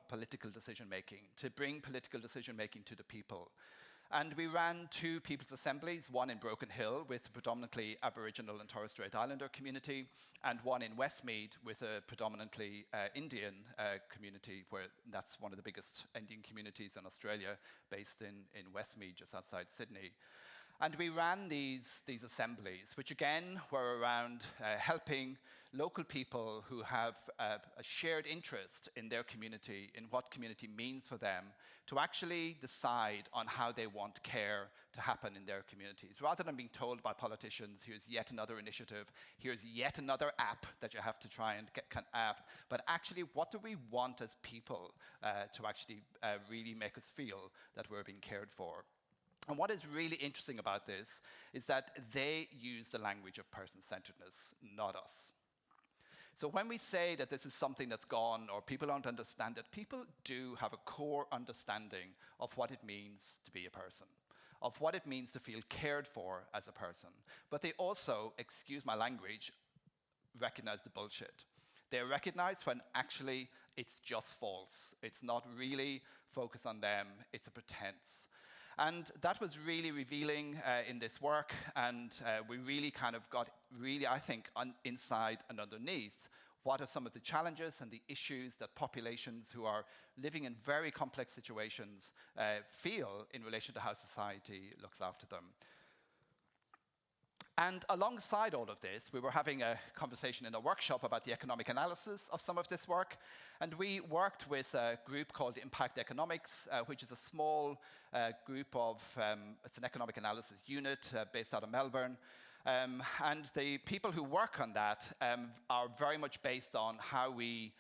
Speaker 6: political decision-making, to bring political decision-making to the people. And we ran 2 people's assemblies, one in Broken Hill with a predominantly Aboriginal and Torres Strait Islander community, and one in Westmead with a predominantly Indian community, where that's one of the biggest Indian communities in Australia, based in Westmead, just outside Sydney. And we ran these assemblies, which again were around helping local people who have a shared interest in their community, in what community means for them, to actually decide on how they want care to happen in their communities. Rather than being told by politicians, here's yet another initiative, here's yet another app that you have to try and get app, but actually what do we want as people to actually really make us feel that we're being cared for? And what is really interesting about this is that they use the language of person-centredness, not us. So when we say that this is something that's gone or people don't understand it, people do have a core understanding of what it means to be a person, of what it means to feel cared for as a person. But they also, excuse my language, recognize the bullshit. They recognize when actually it's just false. It's not really focused on them, it's a pretense. And that was really revealing in this work, and we really kind of got I think, inside and underneath what are some of the challenges and the issues that populations who are living in very complex situations feel in relation to how society looks after them. And alongside all of this, we were having a conversation in a workshop about the economic analysis of some of this work. And we worked with a group called Impact Economics, which is a small group of, it's an economic analysis unit based out of Melbourne. And the people who work on that are very much based on how we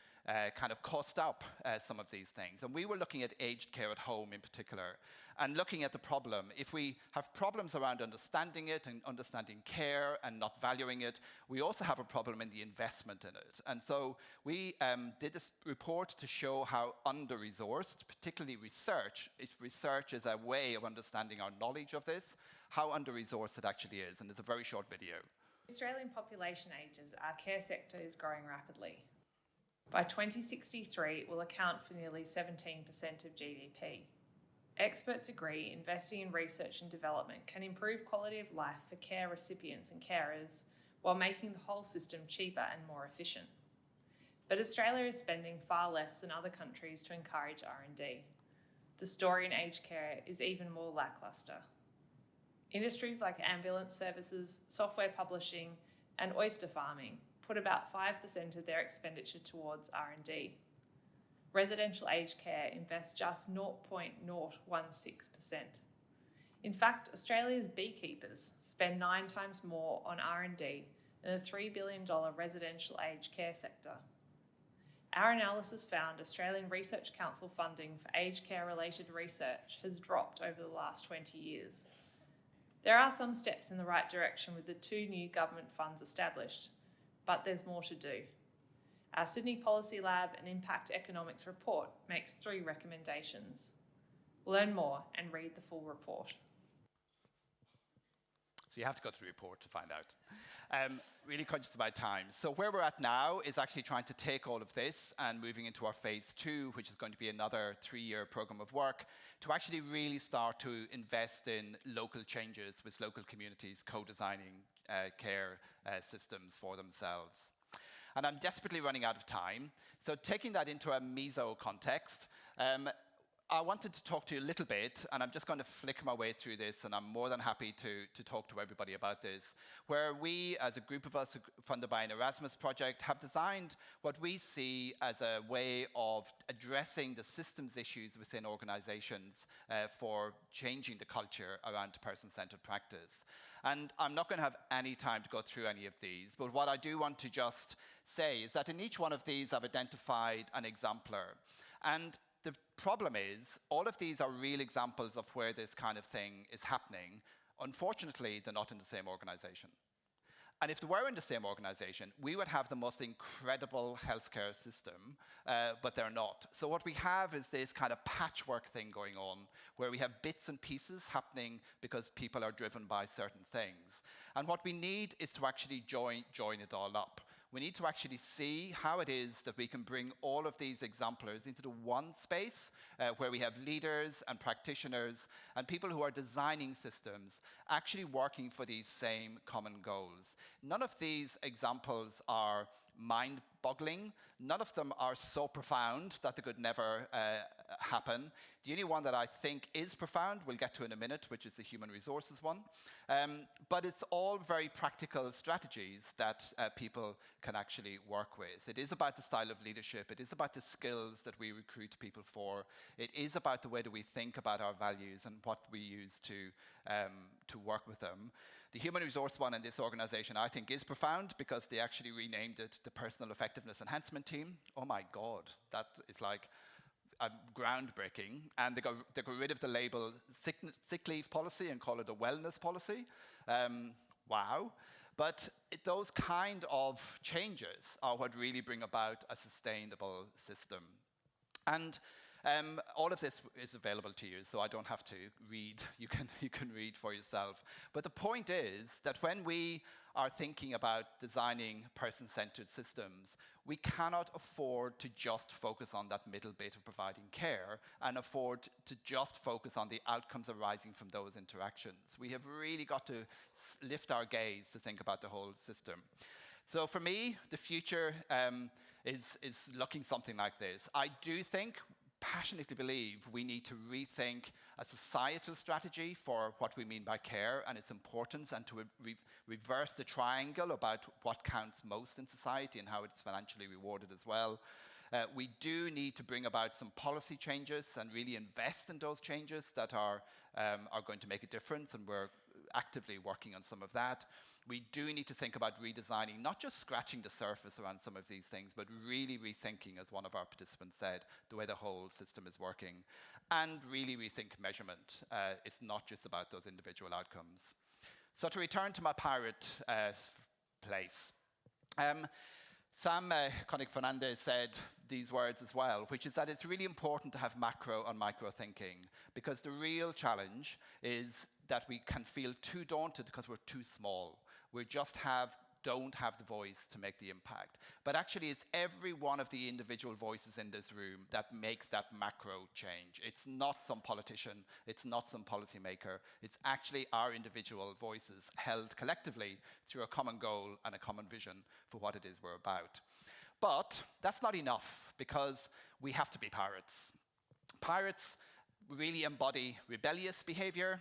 Speaker 6: kind of cost up some of these things. And we were looking at aged care at home in particular, and looking at the problem. If we have problems around understanding it and understanding care and not valuing it, we also have a problem in the investment in it. And so we did this report to show how under-resourced, particularly research, if research is a way of understanding our knowledge of this, how under-resourced it actually is. And it's a very short video.
Speaker 7: Australian population ages, our care sector is growing rapidly. By 2063, it will account for nearly 17% of GDP. Experts agree investing in research and development can improve quality of life for care recipients and carers while making the whole system cheaper and more efficient. But Australia is spending far less than other countries to encourage R&D. The story in aged care is even more lacklustre. Industries like ambulance services, software publishing, and oyster farming put about 5% of their expenditure towards R&D. Residential aged care invests just 0.016%. In fact, Australia's beekeepers spend 9 times more on R&D than the $3 billion residential aged care sector. Our analysis found Australian Research Council funding for aged care-related research has dropped over the last 20 years. There are some steps in the right direction with the 2 new government funds established, but there's more to do. Our Sydney Policy Lab and Impact Economics report makes 3 recommendations. Learn more and read the full report.
Speaker 6: So you have to go to the report to find out. Really conscious of my time. So where we're at now is actually trying to take all of this and moving into our phase 2, which is going to be another 3-year program of work, to actually really start to invest in local changes with local communities co-designing care systems for themselves. And I'm desperately running out of time. So taking that into a meso context, I wanted to talk to you a little bit, and I'm just going to flick my way through this, and I'm more than happy to talk to everybody about this, where we, as a group of us funded by an Erasmus project, have designed what we see as a way of addressing the systems issues within organizations for changing the culture around person-centered practice. And I'm not going to have any time to go through any of these, but what I do want to just say is that in each one of these, I've identified an exemplar. And the problem is, all of these are real examples of where this kind of thing is happening. Unfortunately, they're not in the same organization. And if they were in the same organization, we would have the most incredible healthcare system, but they're not. So what we have is this kind of patchwork thing going on, where we have bits and pieces happening because people are driven by certain things. And what we need is to actually join it all up. We need to actually see how it is that we can bring all of these exemplars into the one space where we have leaders and practitioners and people who are designing systems actually working for these same common goals. None of these examples are mind-boggling. None of them are so profound that they could never happen. The only one that I think is profound, we'll get to in a minute, which is the human resources one. But it's all very practical strategies that people can actually work with. It is about the style of leadership. It is about the skills that we recruit people for. It is about the way that we think about our values and what we use to work with them. The human resource one in this organization, I think, is profound because they actually renamed it the Personal Effectiveness Enhancement Team. Oh my God, that is like groundbreaking. And they got rid of the label sick leave policy and call it a wellness policy. Wow. But those kind of changes are what really bring about a sustainable system. And all of this is available to you, so I don't have to read. You can read for yourself. But the point is that when we are thinking about designing person-centered systems, we cannot afford to just focus on that middle bit of providing care and afford to just focus on the outcomes arising from those interactions. We have really got to lift our gaze to think about the whole system. So for me, the future is looking something like this. I do think, passionately believe, we need to rethink a societal strategy for what we mean by care and its importance, and to reverse the triangle about what counts most in society and how it's financially rewarded as well. We do need to bring about some policy changes and really invest in those changes that are going to make a difference, and we're actively working on some of that. We do need to think about redesigning, not just scratching the surface around some of these things, but really rethinking, as one of our participants said, the way the whole system is working, and really rethink measurement. It's not just about those individual outcomes. So to return to my pirate place, Sam Koenig-Fernandez said these words as well, which is that it's really important to have macro and micro thinking, because the real challenge is that we can feel too daunted because we're too small. We just don't have the voice to make the impact. But actually, it's every one of the individual voices in this room that makes that macro change. It's not some politician, it's not some policymaker, it's actually our individual voices held collectively through a common goal and a common vision for what it is we're about. But that's not enough, because we have to be pirates. Pirates really embody rebellious behavior,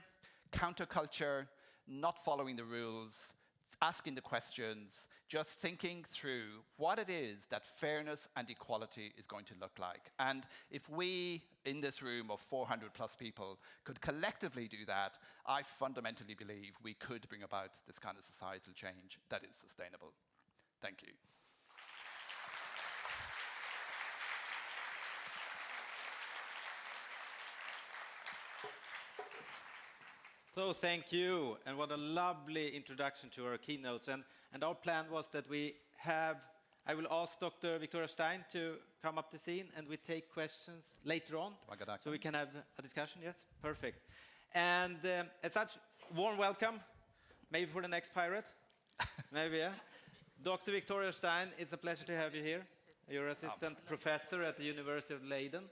Speaker 6: counterculture, not following the rules, asking the questions, just thinking through what it is that fairness and equality is going to look like. And if we, in this room of 400 plus people, could collectively do that, I fundamentally believe we could bring about this kind of societal change that is sustainable. Thank you.
Speaker 1: So thank you, and what a lovely introduction to our keynotes. And our plan was that I will ask Dr. Viktoria Stein to come up the scene, and we take questions later on, so we can have a discussion. Yes, perfect. And as such, warm welcome, maybe for the next pirate, maybe, yeah. Dr. Viktoria Stein, it's a pleasure to have you here. You're assistant professor at the University of Leiden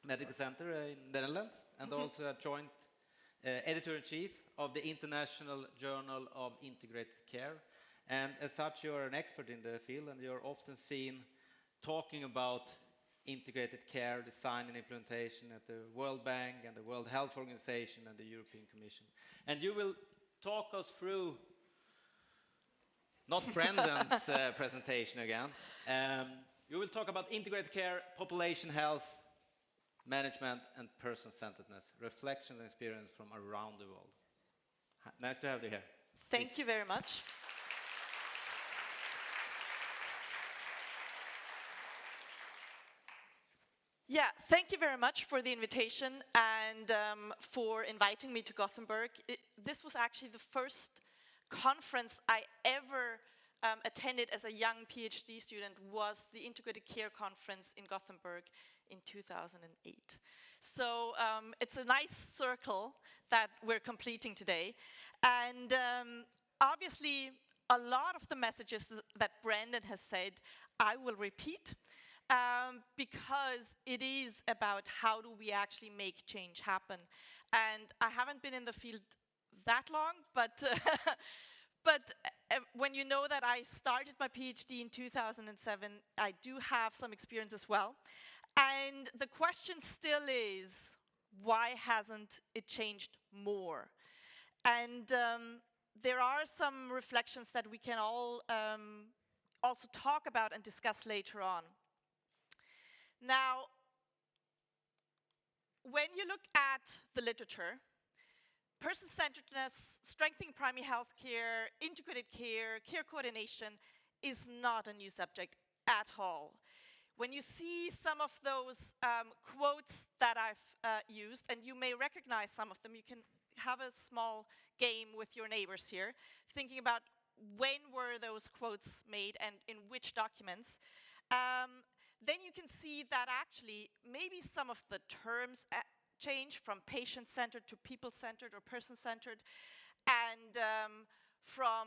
Speaker 1: Medical Center in the Netherlands, and also a joint editor-in-chief of the International Journal of Integrated Care. And as such, you are an expert in the field, and you're often seen talking about integrated care design and implementation at the World Bank and the World Health Organization and the European Commission. And you will talk us through, not Brendan's presentation again, you will talk about integrated care, population health, management, and person-centredness, reflections and experience from around the world. Nice to have you here.
Speaker 8: Thank you very much. Yeah, thank you very much for the invitation and for inviting me to Gothenburg. This was actually the first conference I ever attended as a young PhD student, was the Integrated Care Conference in Gothenburg in 2008. So it's a nice circle that we're completing today. And obviously, a lot of the messages that Brendan has said, I will repeat, because it is about how do we actually make change happen. And I haven't been in the field that long, but when you know that I started my PhD in 2007, I do have some experience as well. And the question still is, why hasn't it changed more? And there are some reflections that we can all also talk about and discuss later on. Now, when you look at the literature, person-centredness, strengthening primary health care, integrated care, care coordination is not a new subject at all. When you see some of those quotes that I've used, and you may recognize some of them, you can have a small game with your neighbors here, thinking about when were those quotes made and in which documents. Then you can see that actually maybe some of the terms change from patient-centered to people-centered or person-centered, and from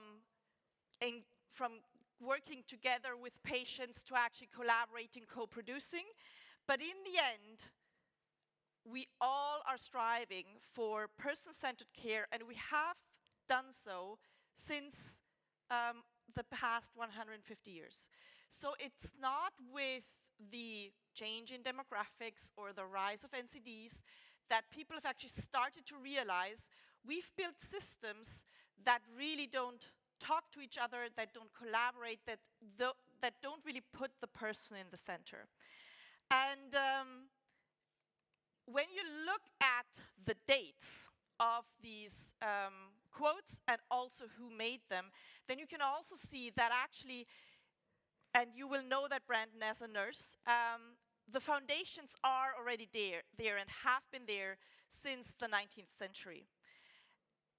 Speaker 8: working together with patients to actually collaborating, co-producing. But in the end, we all are striving for person-centered care, and we have done so since the past 150 years. So it's not with the change in demographics or the rise of NCDs that people have actually started to realize we've built systems that really don't talk to each other, that don't collaborate, that don't really put the person in the center. And when you look at the dates of these quotes and also who made them, then you can also see that actually, and you will know that, Brendan, as a nurse, the foundations are already there and have been there since the 19th century.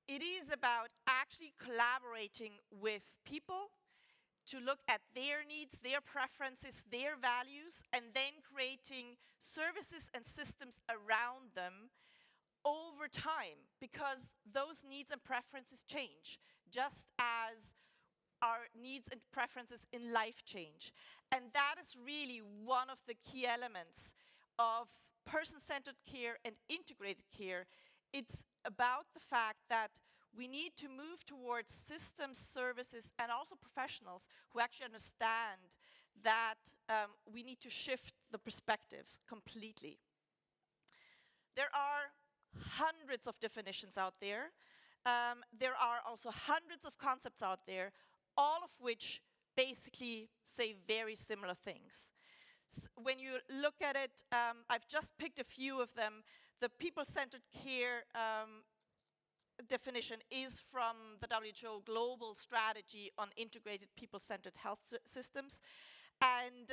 Speaker 8: It is about actually collaborating with people to look at their needs, their preferences, their values, and then creating services and systems around them over time, because those needs and preferences change, just as our needs and preferences in life change. And that is really one of the key elements of person-centered care and integrated care. It's about the fact that we need to move towards systems, services, and also professionals who actually understand that we need to shift the perspectives completely. There are hundreds of definitions out there. There are also hundreds of concepts out there, all of which basically say very similar things. When you look at it, I've just picked a few of them. The people-centered care definition is from the WHO Global Strategy on Integrated People-Centered Health Systems. And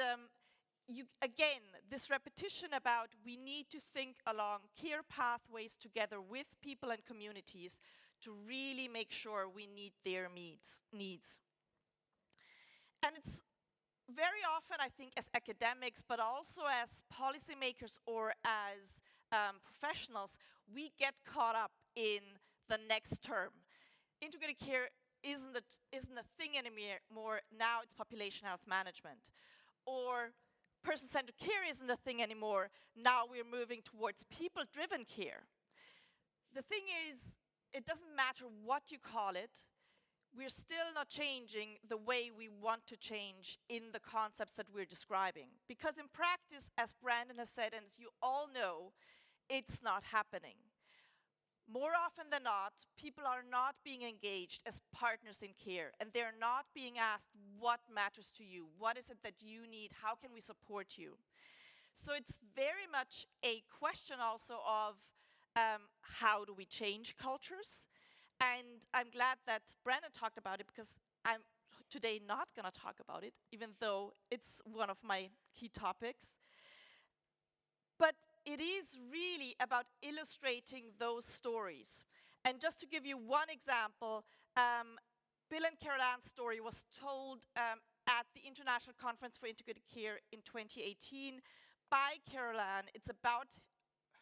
Speaker 8: again, this repetition about we need to think along care pathways together with people and communities to really make sure we meet their needs. And it's very often, I think, as academics, but also as policymakers or as professionals, we get caught up in the next term. Integrated care isn't a thing anymore. Now it's population health management. Or person-centered care isn't a thing anymore. Now we're moving towards people-driven care. The thing is, it doesn't matter what you call it, we're still not changing the way we want to change in the concepts that we're describing. Because in practice, as Brendan has said, and as you all know, it's not happening. More often than not, people are not being engaged as partners in care, and they're not being asked what matters to you, what is it that you need, how can we support you? So it's very much a question also of how do we change cultures? And I'm glad that Brendan talked about it, because I'm today not going to talk about it, even though it's one of my key topics. But it is really about illustrating those stories. And just to give you one example, Bill and Carol Ann's story was told at the International Conference for Integrated Care in 2018 by Carol Ann. It's about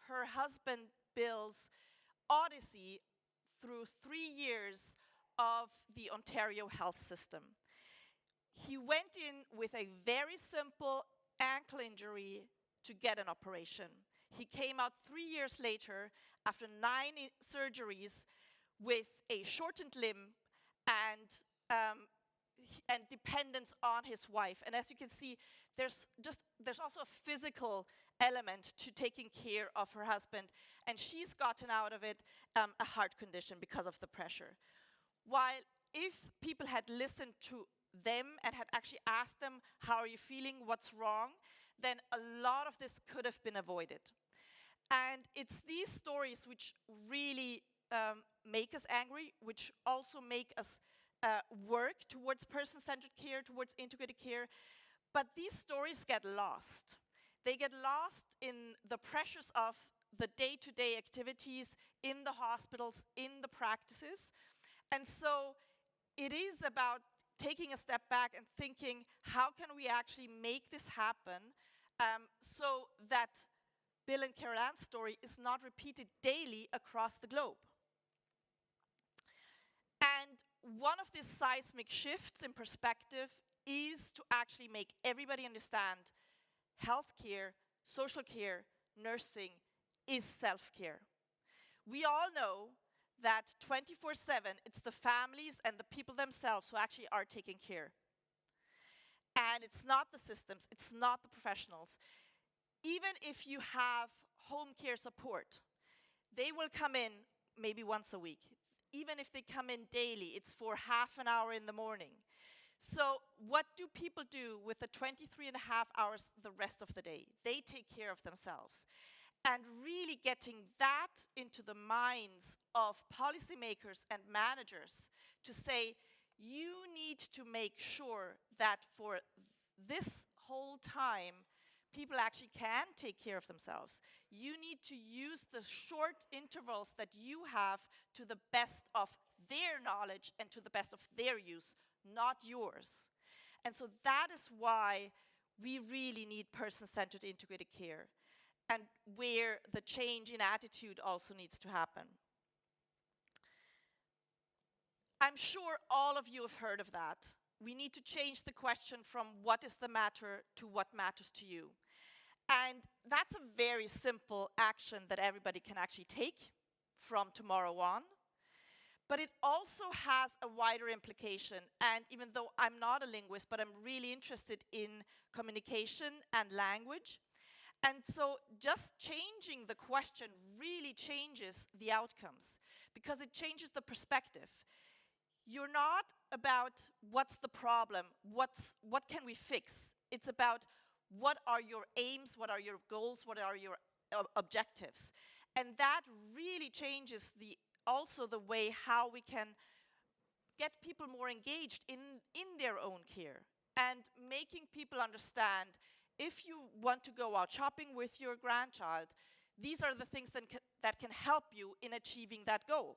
Speaker 8: her husband Bill's odyssey through 3 years of the Ontario health system. He went in with a very simple ankle injury to get an operation. He came out 3 years later after 9 surgeries with a shortened limb and dependence on his wife. And as you can see, there's also a physical element to taking care of her husband, and she's gotten out of it a heart condition because of the pressure. While if people had listened to them and had actually asked them, how are you feeling, what's wrong, then a lot of this could have been avoided. And it's these stories which really make us angry, which also make us work towards person-centered care, towards integrated care. But these stories get lost. They get lost in the pressures of the day-to-day activities in the hospitals, in the practices. And so it is about taking a step back and thinking, how can we actually make this happen so that Bill and Carol Ann's story is not repeated daily across the globe. And one of these seismic shifts in perspective is to actually make everybody understand healthcare, social care, nursing is self-care. We all know that 24/7, it's the families and the people themselves who actually are taking care. And it's not the systems, it's not the professionals. Even if you have home care support, they will come in maybe once a week. Even if they come in daily, it's for half an hour in the morning. So what do people do with the 23.5 hours the rest of the day? They take care of themselves. And really getting that into the minds of policymakers and managers to say, you need to make sure that for this whole time, people actually can take care of themselves. You need to use the short intervals that you have to the best of their knowledge and to the best of their use, not yours. And so that is why we really need person-centered integrated care, and where the change in attitude also needs to happen. I'm sure all of you have heard of that. We need to change the question from what is the matter to what matters to you. And that's a very simple action that everybody can actually take from tomorrow on. But it also has a wider implication. And even though I'm not a linguist, but I'm really interested in communication and language. And so just changing the question really changes the outcomes, because it changes the perspective. You're not about what's the problem, what can we fix. It's about what are your aims, what are your goals, what are your objectives. And that really changes also the way how we can get people more engaged in their own care, and making people understand, if you want to go out shopping with your grandchild, these are the things that can help you in achieving that goal.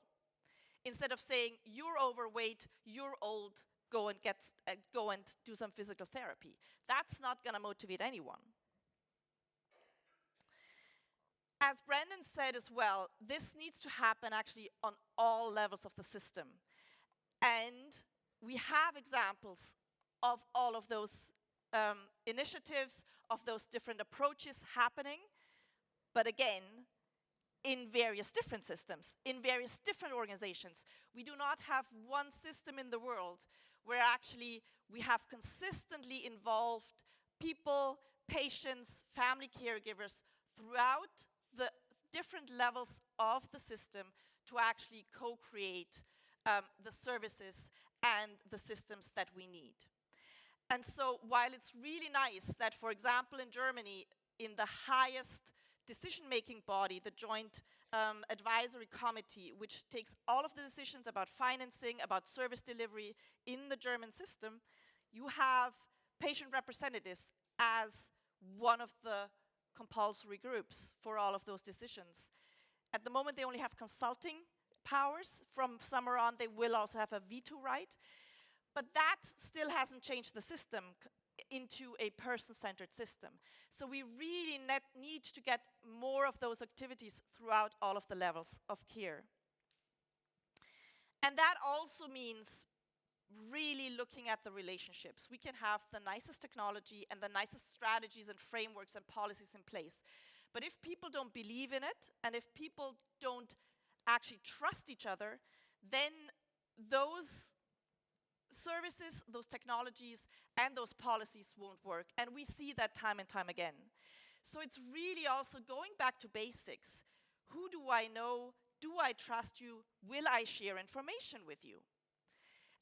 Speaker 8: Instead of saying, you're overweight, you're old, go and do some physical therapy. That's not going to motivate anyone. As Brendan said as well, this needs to happen actually on all levels of the system. And we have examples of all of those initiatives, of those different approaches happening, but again, in various different systems, in various different organizations. We do not have one system in the world where actually we have consistently involved people, patients, family caregivers throughout the different levels of the system to actually co-create the services and the systems that we need. And so while it's really nice that, for example, in Germany, in the highest decision-making body, the Joint Advisory Committee, which takes all of the decisions about financing, about service delivery in the German system, you have patient representatives as one of the compulsory groups for all of those decisions. At the moment, they only have consulting powers. From summer on, they will also have a veto right. But that still hasn't changed the system into a person-centered system. So we really need to get more of those activities throughout all of the levels of care. And that also means really looking at the relationships. We can have the nicest technology and the nicest strategies and frameworks and policies in place. But if people don't believe in it, and if people don't actually trust each other, then those services, those technologies, and those policies won't work. And we see that time and time again. So it's really also going back to basics. Who do I know? Do I trust you? Will I share information with you?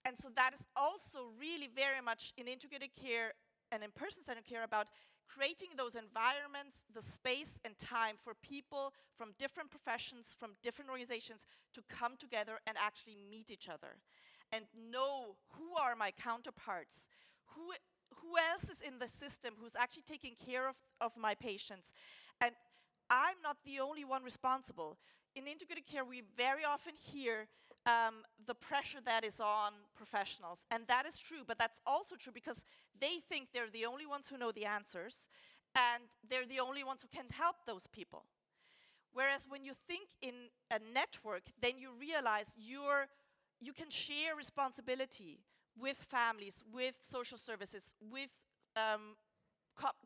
Speaker 8: And so that is also really very much in integrated care and in person-centered care about creating those environments, the space and time for people from different professions, from different organizations to come together and actually meet each other and know who are my counterparts, who else is in the system who's actually taking care of my patients. And I'm not the only one responsible. In integrated care, we very often hear the pressure that is on professionals. And that is true, but that's also true because they think they're the only ones who know the answers, and they're the only ones who can help those people. Whereas when you think in a network, then you realize you can share responsibility with families, with social services, with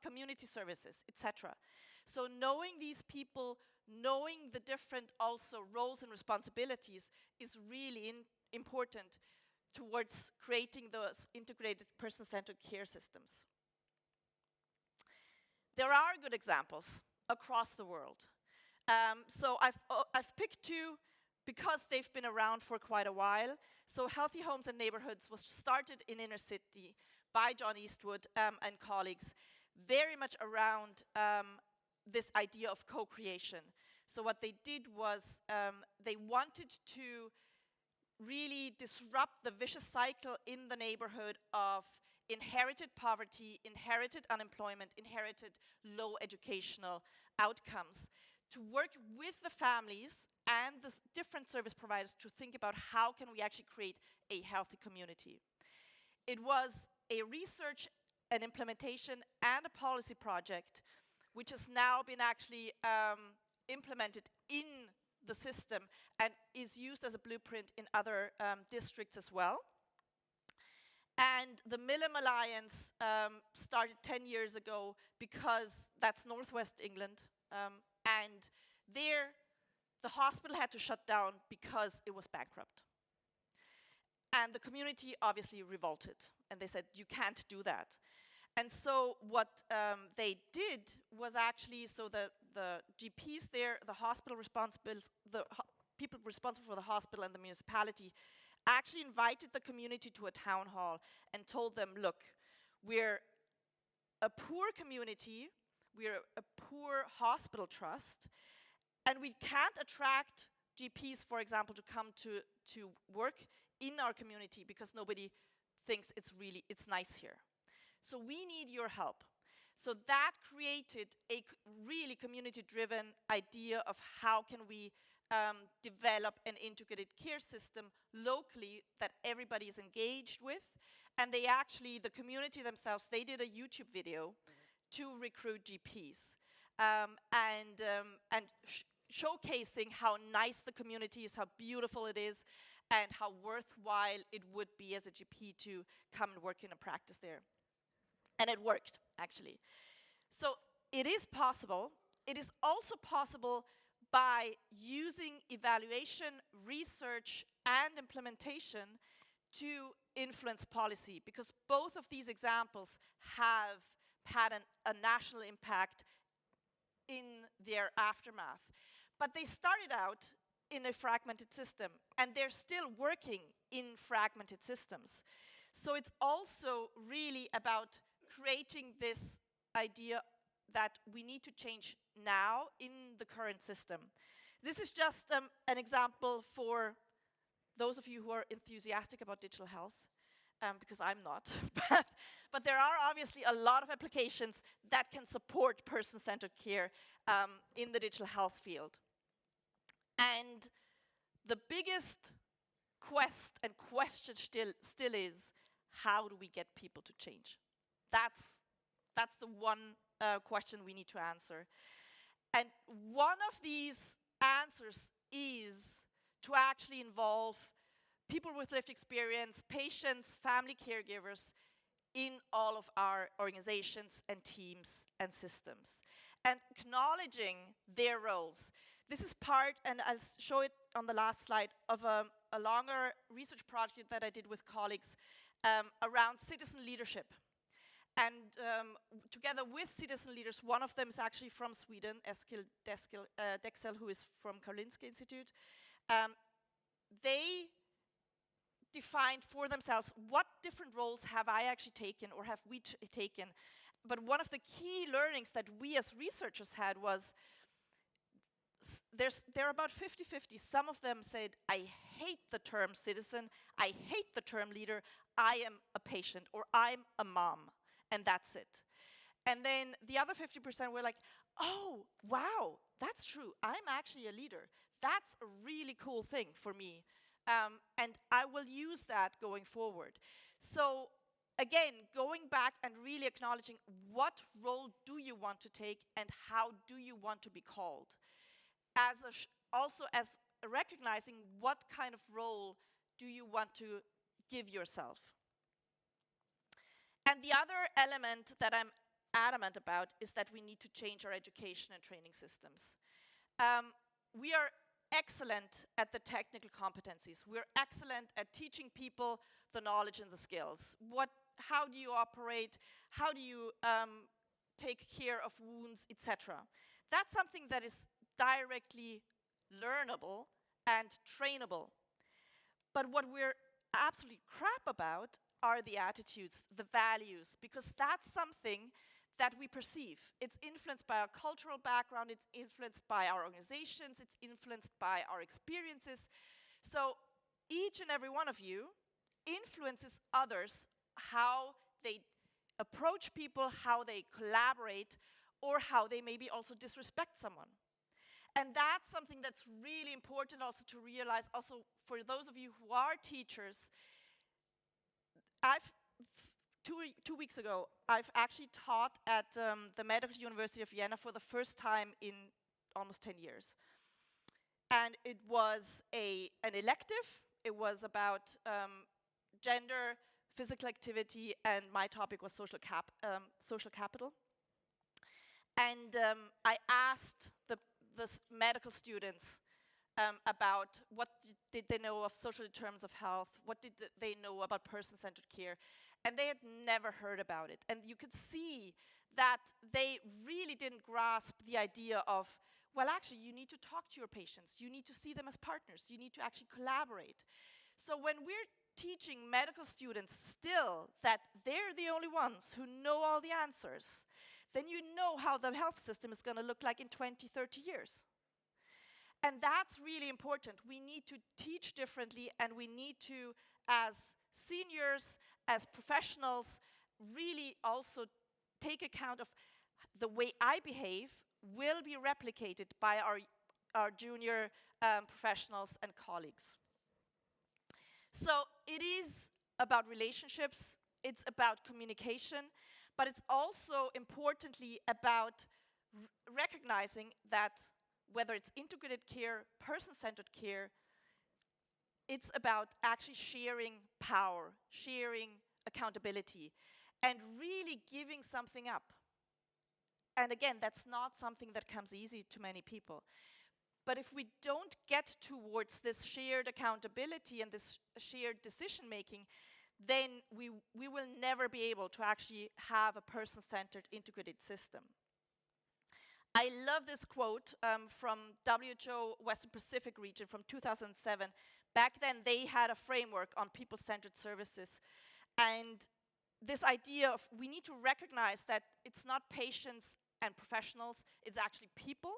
Speaker 8: community services, etc. So knowing these people, knowing the different also roles and responsibilities is really important towards creating those integrated person-centered care systems. There are good examples across the world. So I've picked two because they've been around for quite a while. So Healthy Homes and Neighborhoods was started in inner city by John Eastwood and colleagues, very much around this idea of co-creation. So what they did was they wanted to really disrupt the vicious cycle in the neighborhood of inherited poverty, inherited unemployment, inherited low educational outcomes, to work with the families and the different service providers to think about how can we actually create a healthy community. It was a research and implementation and a policy project which has now been actually implemented in the system and is used as a blueprint in other districts as well. And the Millam Alliance started 10 years ago because that's Northwest England. And there, the hospital had to shut down because it was bankrupt. And the community obviously revolted. And they said, you can't do that. And so what they did was actually, so the GPs there, the hospital responsibles, people responsible for the hospital and the municipality actually invited the community to a town hall and told them, look, we're a poor community, we're a poor hospital trust, and we can't attract GPs, for example, to come to work in our community because nobody thinks it's nice here. So we need your help. So that created a really community-driven idea of how can we develop an integrated care system locally that everybody is engaged with. And they actually, the community themselves, they did a YouTube video to recruit GPs and showcasing how nice the community is, how beautiful it is, and how worthwhile it would be as a GP to come and work in a practice there. And it worked, actually. So it is possible. It is also possible by using evaluation, research, and implementation to influence policy, because both of these examples have had a national impact in their aftermath. But they started out in a fragmented system, and they're still working in fragmented systems. So it's also really about creating this idea that we need to change now in the current system. This is just an example for those of you who are enthusiastic about digital health, because I'm not. But there are obviously a lot of applications that can support person-centered care in the digital health field. And the biggest quest and question still is, how do we get people to change? That's the one question we need to answer. And one of these answers is to actually involve people with lived experience, patients, family caregivers in all of our organizations and teams and systems, and acknowledging their roles. This is part, and I'll show it on the last slide, of a longer research project that I did with colleagues around citizen leadership. And together with citizen leaders, one of them is actually from Sweden, Eskil Dexel, who is from Karolinska Institute. They defined for themselves what different roles have I actually taken or have we taken. But one of the key learnings that we as researchers had was they're about 50-50. Some of them said, I hate the term citizen, I hate the term leader, I am a patient or I'm a mom. And that's it. And then the other 50% were like, oh, wow, that's true. I'm actually a leader. That's a really cool thing for me. And I will use that going forward. So again, going back and really acknowledging what role do you want to take and how do you want to be called. Also as recognizing what kind of role do you want to give yourself. And the other element that I'm adamant about is that we need to change our education and training systems. We are excellent at the technical competencies. We're excellent at teaching people the knowledge and the skills. How do you operate? How do you take care of wounds, etc. That's something that is directly learnable and trainable. But what we're absolutely crap about are the attitudes, the values, because that's something that we perceive. It's influenced by our cultural background, it's influenced by our organizations, it's influenced by our experiences. So each and every one of you influences others, how they approach people, how they collaborate, or how they maybe also disrespect someone. And that's something that's really important also to realize, also for those of you who are teachers. Two weeks ago, I've actually taught at the Medical University of Vienna for the first time in almost 10 years. And it was an elective. It was about gender, physical activity, and my topic was social capital. And I asked the medical students about what did they know of social determinants of health, what did they know about person-centered care, and they had never heard about it. And you could see that they really didn't grasp the idea of, well, actually, you need to talk to your patients, you need to see them as partners, you need to actually collaborate. So when we're teaching medical students still that they're the only ones who know all the answers, then you know how the health system is going to look like in 20, 30 years. And that's really important. We need to teach differently, and we need to, as seniors, as professionals, really also take account of the way I behave will be replicated by our junior professionals and colleagues. So it is about relationships, it's about communication, but it's also importantly about recognizing that whether it's integrated care, person-centered care, it's about actually sharing power, sharing accountability, and really giving something up. And again, that's not something that comes easy to many people. But if we don't get towards this shared accountability and this shared decision-making, then we will never be able to actually have a person-centered integrated system. I love this quote from WHO Western Pacific region from 2007. Back then, they had a framework on people-centered services. And this idea of we need to recognize that it's not patients and professionals, it's actually people.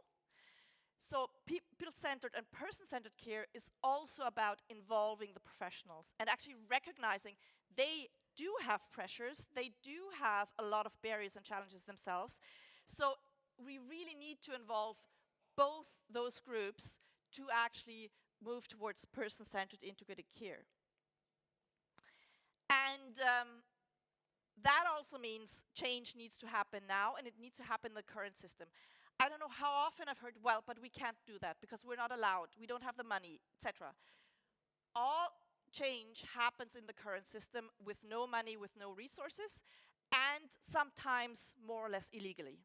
Speaker 8: So people-centered and person-centered care is also about involving the professionals and actually recognizing they do have pressures, they do have a lot of barriers and challenges themselves. So we really need to involve both those groups to actually move towards person-centered integrated care. And that also means change needs to happen now, and it needs to happen in the current system. I don't know how often I've heard, well, but we can't do that because we're not allowed, we don't have the money, etc. All change happens in the current system with no money, with no resources, and sometimes more or less illegally.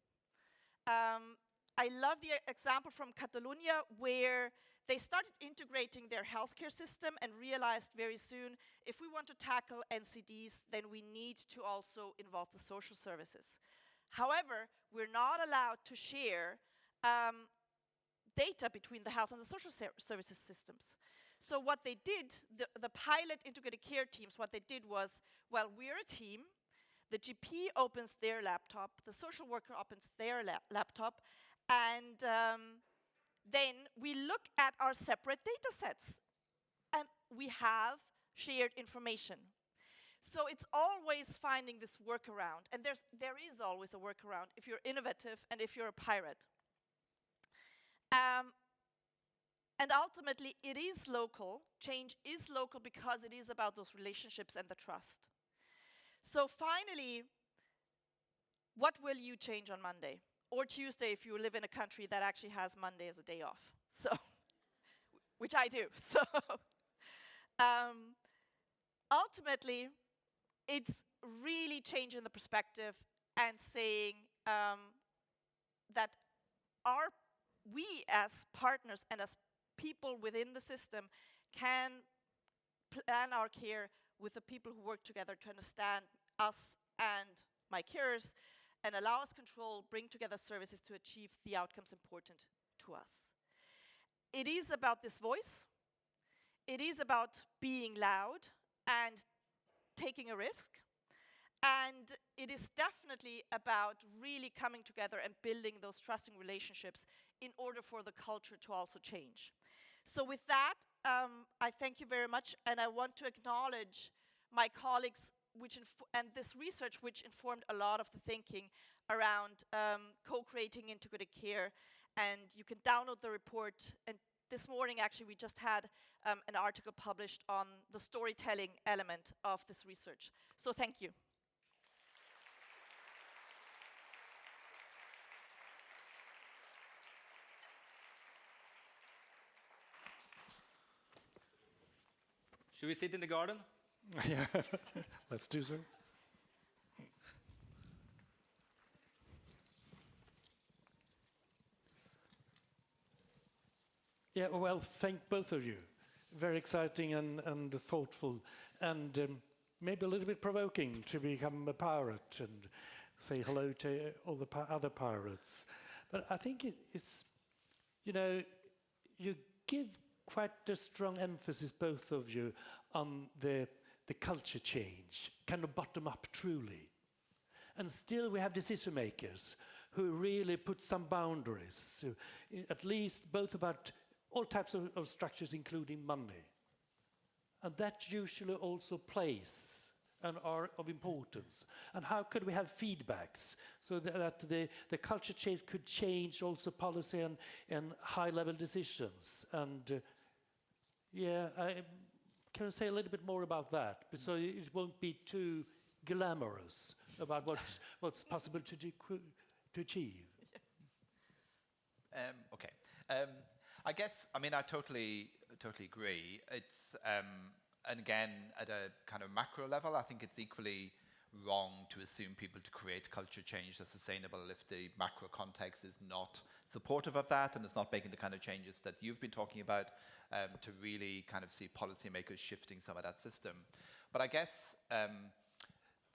Speaker 8: I love the example from Catalonia where they started integrating their healthcare system and realized very soon if we want to tackle NCDs, then we need to also involve the social services. However, we're not allowed to share data between the health and the social services systems. So what they did, the pilot integrated care teams, what they did was, well, we're a team, the GP opens their laptop, the social worker opens their laptop, and then we look at our separate data sets, and we have shared information. So it's always finding this workaround, and there is always a workaround if you're innovative and if you're a pirate. And ultimately, it is local. Change is local because it is about those relationships and the trust. So finally, what will you change on Monday? Or Tuesday if you live in a country that actually has Monday as a day off. So, which I do. So, ultimately, it's really changing the perspective and saying that we as partners and as people within the system can plan our care with the people who work together to understand us and my carers and allow us control, bring together services to achieve the outcomes important to us. It is about this voice. It is about being loud and taking a risk. And it is definitely about really coming together and building those trusting relationships in order for the culture to also change. So with that, I thank you very much, and I want to acknowledge my colleagues and this research which informed a lot of the thinking around co-creating integrated care. And you can download the report. And this morning, actually, we just had an article published on the storytelling element of this research. So thank you.
Speaker 1: Should we sit in the garden?
Speaker 2: Yeah, let's do so. Yeah, well, thank both of you. Very exciting and thoughtful, and maybe a little bit provoking to become a pirate and say hello to all the other pirates. But I think it's, you know, you give quite a strong emphasis, both of you, on the culture change, kind of bottom up truly. And still we have decision makers who really put some boundaries, at least both about all types of structures, including money. And that usually also plays and are of importance. And how could we have feedbacks so that the culture change could change also policy and high-level decisions? And yeah, can I say a little bit more about that? So it won't be too glamorous about what's possible to achieve.
Speaker 6: Okay. I guess, I mean, I totally agree. It's, and again, at a kind of macro level, I think it's equally wrong to assume people to create culture change that's sustainable if the macro context is not supportive of that and is not making the kind of changes that you've been talking about to really kind of see policymakers shifting some of that system. But I guess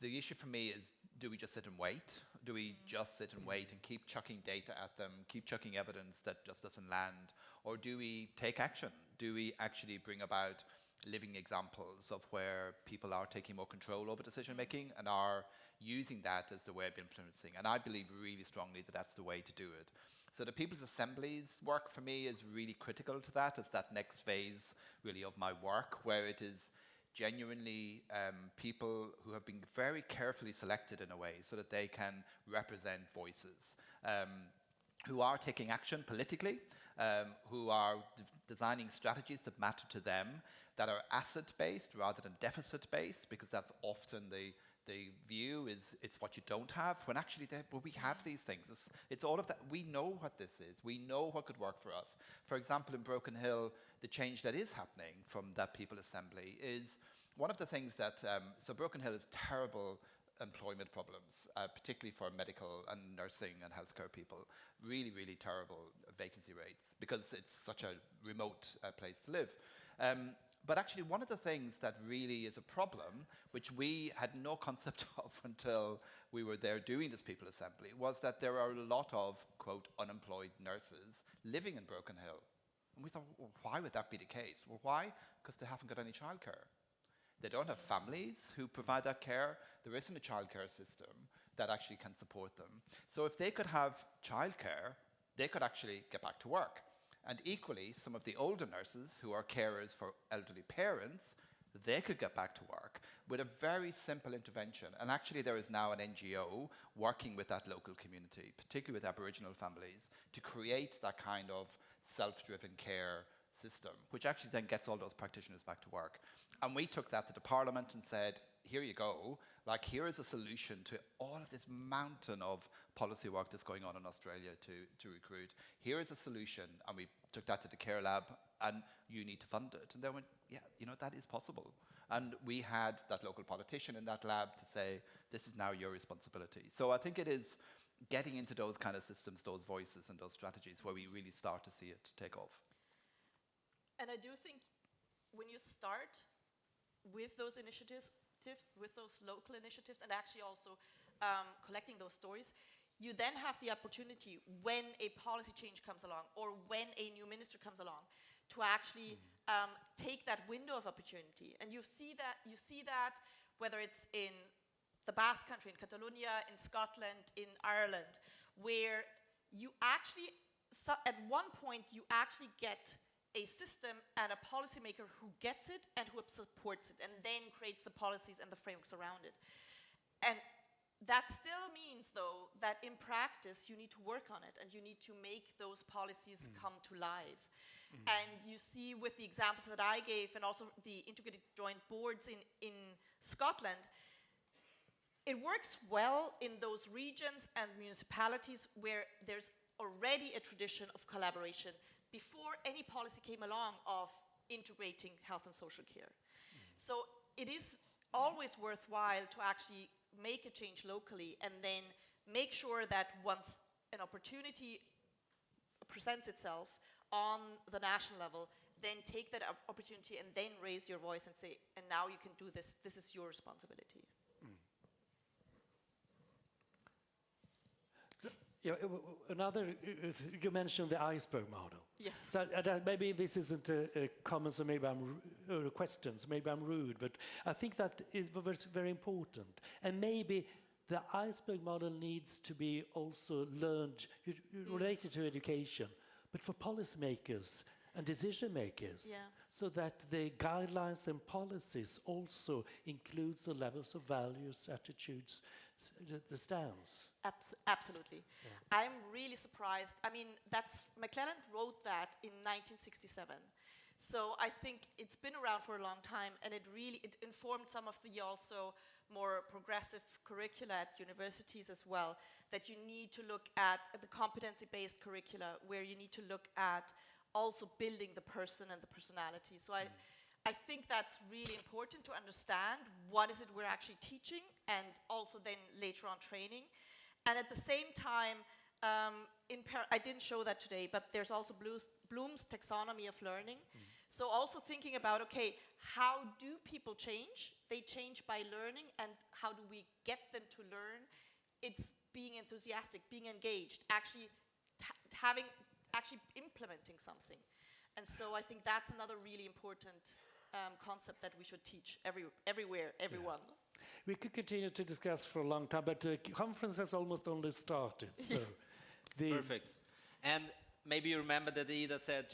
Speaker 6: the issue for me is, do we just sit and wait? Do we just sit and wait and keep chucking data at them, keep chucking evidence that just doesn't land? Or do we take action? Do we actually bring about living examples of where people are taking more control over decision making and are using that as the way of influencing? And I believe really strongly that that's the way to do it. So the People's Assembly's work for me is really critical to that. It's that next phase really of my work where it is genuinely people who have been very carefully selected in a way so that they can represent voices, who are taking action politically, who are designing strategies that matter to them, that are asset-based rather than deficit-based, because that's often the view is it's what you don't have, when actually well, we have these things. It's all of that. We know what this is. We know what could work for us. For example, in Broken Hill, the change that is happening from that People Assembly is one of the things that, so Broken Hill has terrible employment problems, particularly for medical and nursing and healthcare people. Really, really terrible vacancy rates because it's such a remote place to live. But actually, one of the things that really is a problem, which we had no concept of until we were there doing this People Assembly, was that there are a lot of, quote, unemployed nurses living in Broken Hill. And we thought, well, why would that be the case? Well, why? Because they haven't got any childcare. They don't have families who provide that care. There isn't a childcare system that actually can support them. So if they could have childcare, they could actually get back to work. And equally, some of the older nurses who are carers for elderly parents, they could get back to work with a very simple intervention. And actually, there is now an NGO working with that local community, particularly with Aboriginal families, to create that kind of self-driven care system, which actually then gets all those practitioners back to work. And we took that to the Parliament and said, here you go. Like, here is a solution to all of this mountain of policy work that's going on in Australia to recruit. Here is a solution, and we took that to the Care Lab, and you need to fund it. And they went, yeah, you know, that is possible. And we had that local politician in that lab to say, this is now your responsibility. So I think it is getting into those kind of systems, those voices and those strategies where we really start to see it take off.
Speaker 8: And I do think when you start with those initiatives, with those local initiatives, and actually also collecting those stories, you then have the opportunity when a policy change comes along or when a new minister comes along to actually take that window of opportunity. And you see that whether it's in the Basque Country, in Catalonia, in Scotland, in Ireland, where you actually, at one point, you actually get a system and a policymaker who gets it and who supports it and then creates the policies and the frameworks around it. And that still means, though, that in practice you need to work on it and you need to make those policies come to life. And you see with the examples that I gave and also the integrated joint boards in Scotland, it works well in those regions and municipalities where there's already a tradition of collaboration before any policy came along of integrating health and social care. So it is always worthwhile to actually make a change locally and then make sure that once an opportunity presents itself on the national level, then take that opportunity and then raise your voice and say, and now you can do this, this is your responsibility.
Speaker 2: Yeah, you mentioned the iceberg model.
Speaker 8: Yes.
Speaker 2: So maybe this isn't a comment, so maybe or questions, maybe I'm rude, but I think that is very important. And maybe the iceberg model needs to be also learned, related to education, but for policymakers and decision makers, so that the guidelines and policies also includes the levels of values, attitudes, the stance.
Speaker 8: Absolutely. Yeah. I'm really surprised. I mean, McClelland wrote that in 1967. So I think it's been around for a long time, and it informed some of the also more progressive curricula at universities as well, that you need to look at the competency-based curricula, where you need to look at also building the person and the personality. So I think that's really important to understand what is it we're actually teaching and also then later on training. And at the same time, I didn't show that today, but there's also Bloom's taxonomy of learning. So also thinking about, okay, how do people change? They change by learning, and how do we get them to learn? It's being enthusiastic, being engaged, actually implementing something. And so I think that's another really important concept that we should teach everywhere, everyone.
Speaker 2: Yeah. We could continue to discuss for a long time, but the conference has almost only started. So
Speaker 1: Perfect. And maybe you remember that Ida said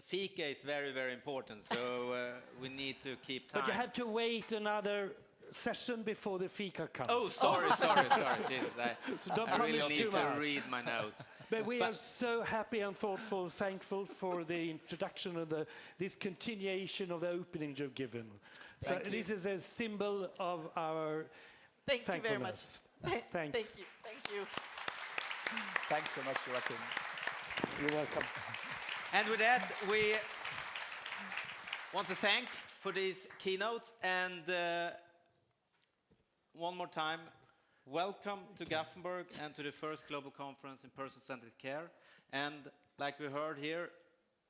Speaker 1: fika is very, very important, so we need to keep time.
Speaker 2: But you have to wait another session before the fika comes.
Speaker 1: Oh, sorry. Jesus, I really need to read my notes.
Speaker 2: But we are so happy and thoughtful, thankful for the introduction of this continuation of the opening you've given. So this is a symbol of our
Speaker 8: Thank you very much.
Speaker 2: Thanks.
Speaker 8: Thank you.
Speaker 6: Thanks so much, Joachim.
Speaker 2: You're welcome.
Speaker 1: And with that, we want to thank for these keynotes, and one more time, welcome to Gothenburg and to the first global conference in person-centered care. And like we heard here,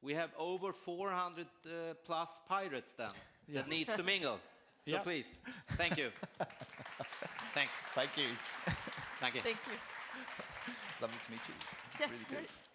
Speaker 1: we have over 400 plus pirates then that needs to mingle. So please, thank you. Thanks.
Speaker 6: Thank you.
Speaker 1: Thank you.
Speaker 6: Lovely to meet you.
Speaker 8: Yes,
Speaker 6: really
Speaker 8: great.
Speaker 6: good.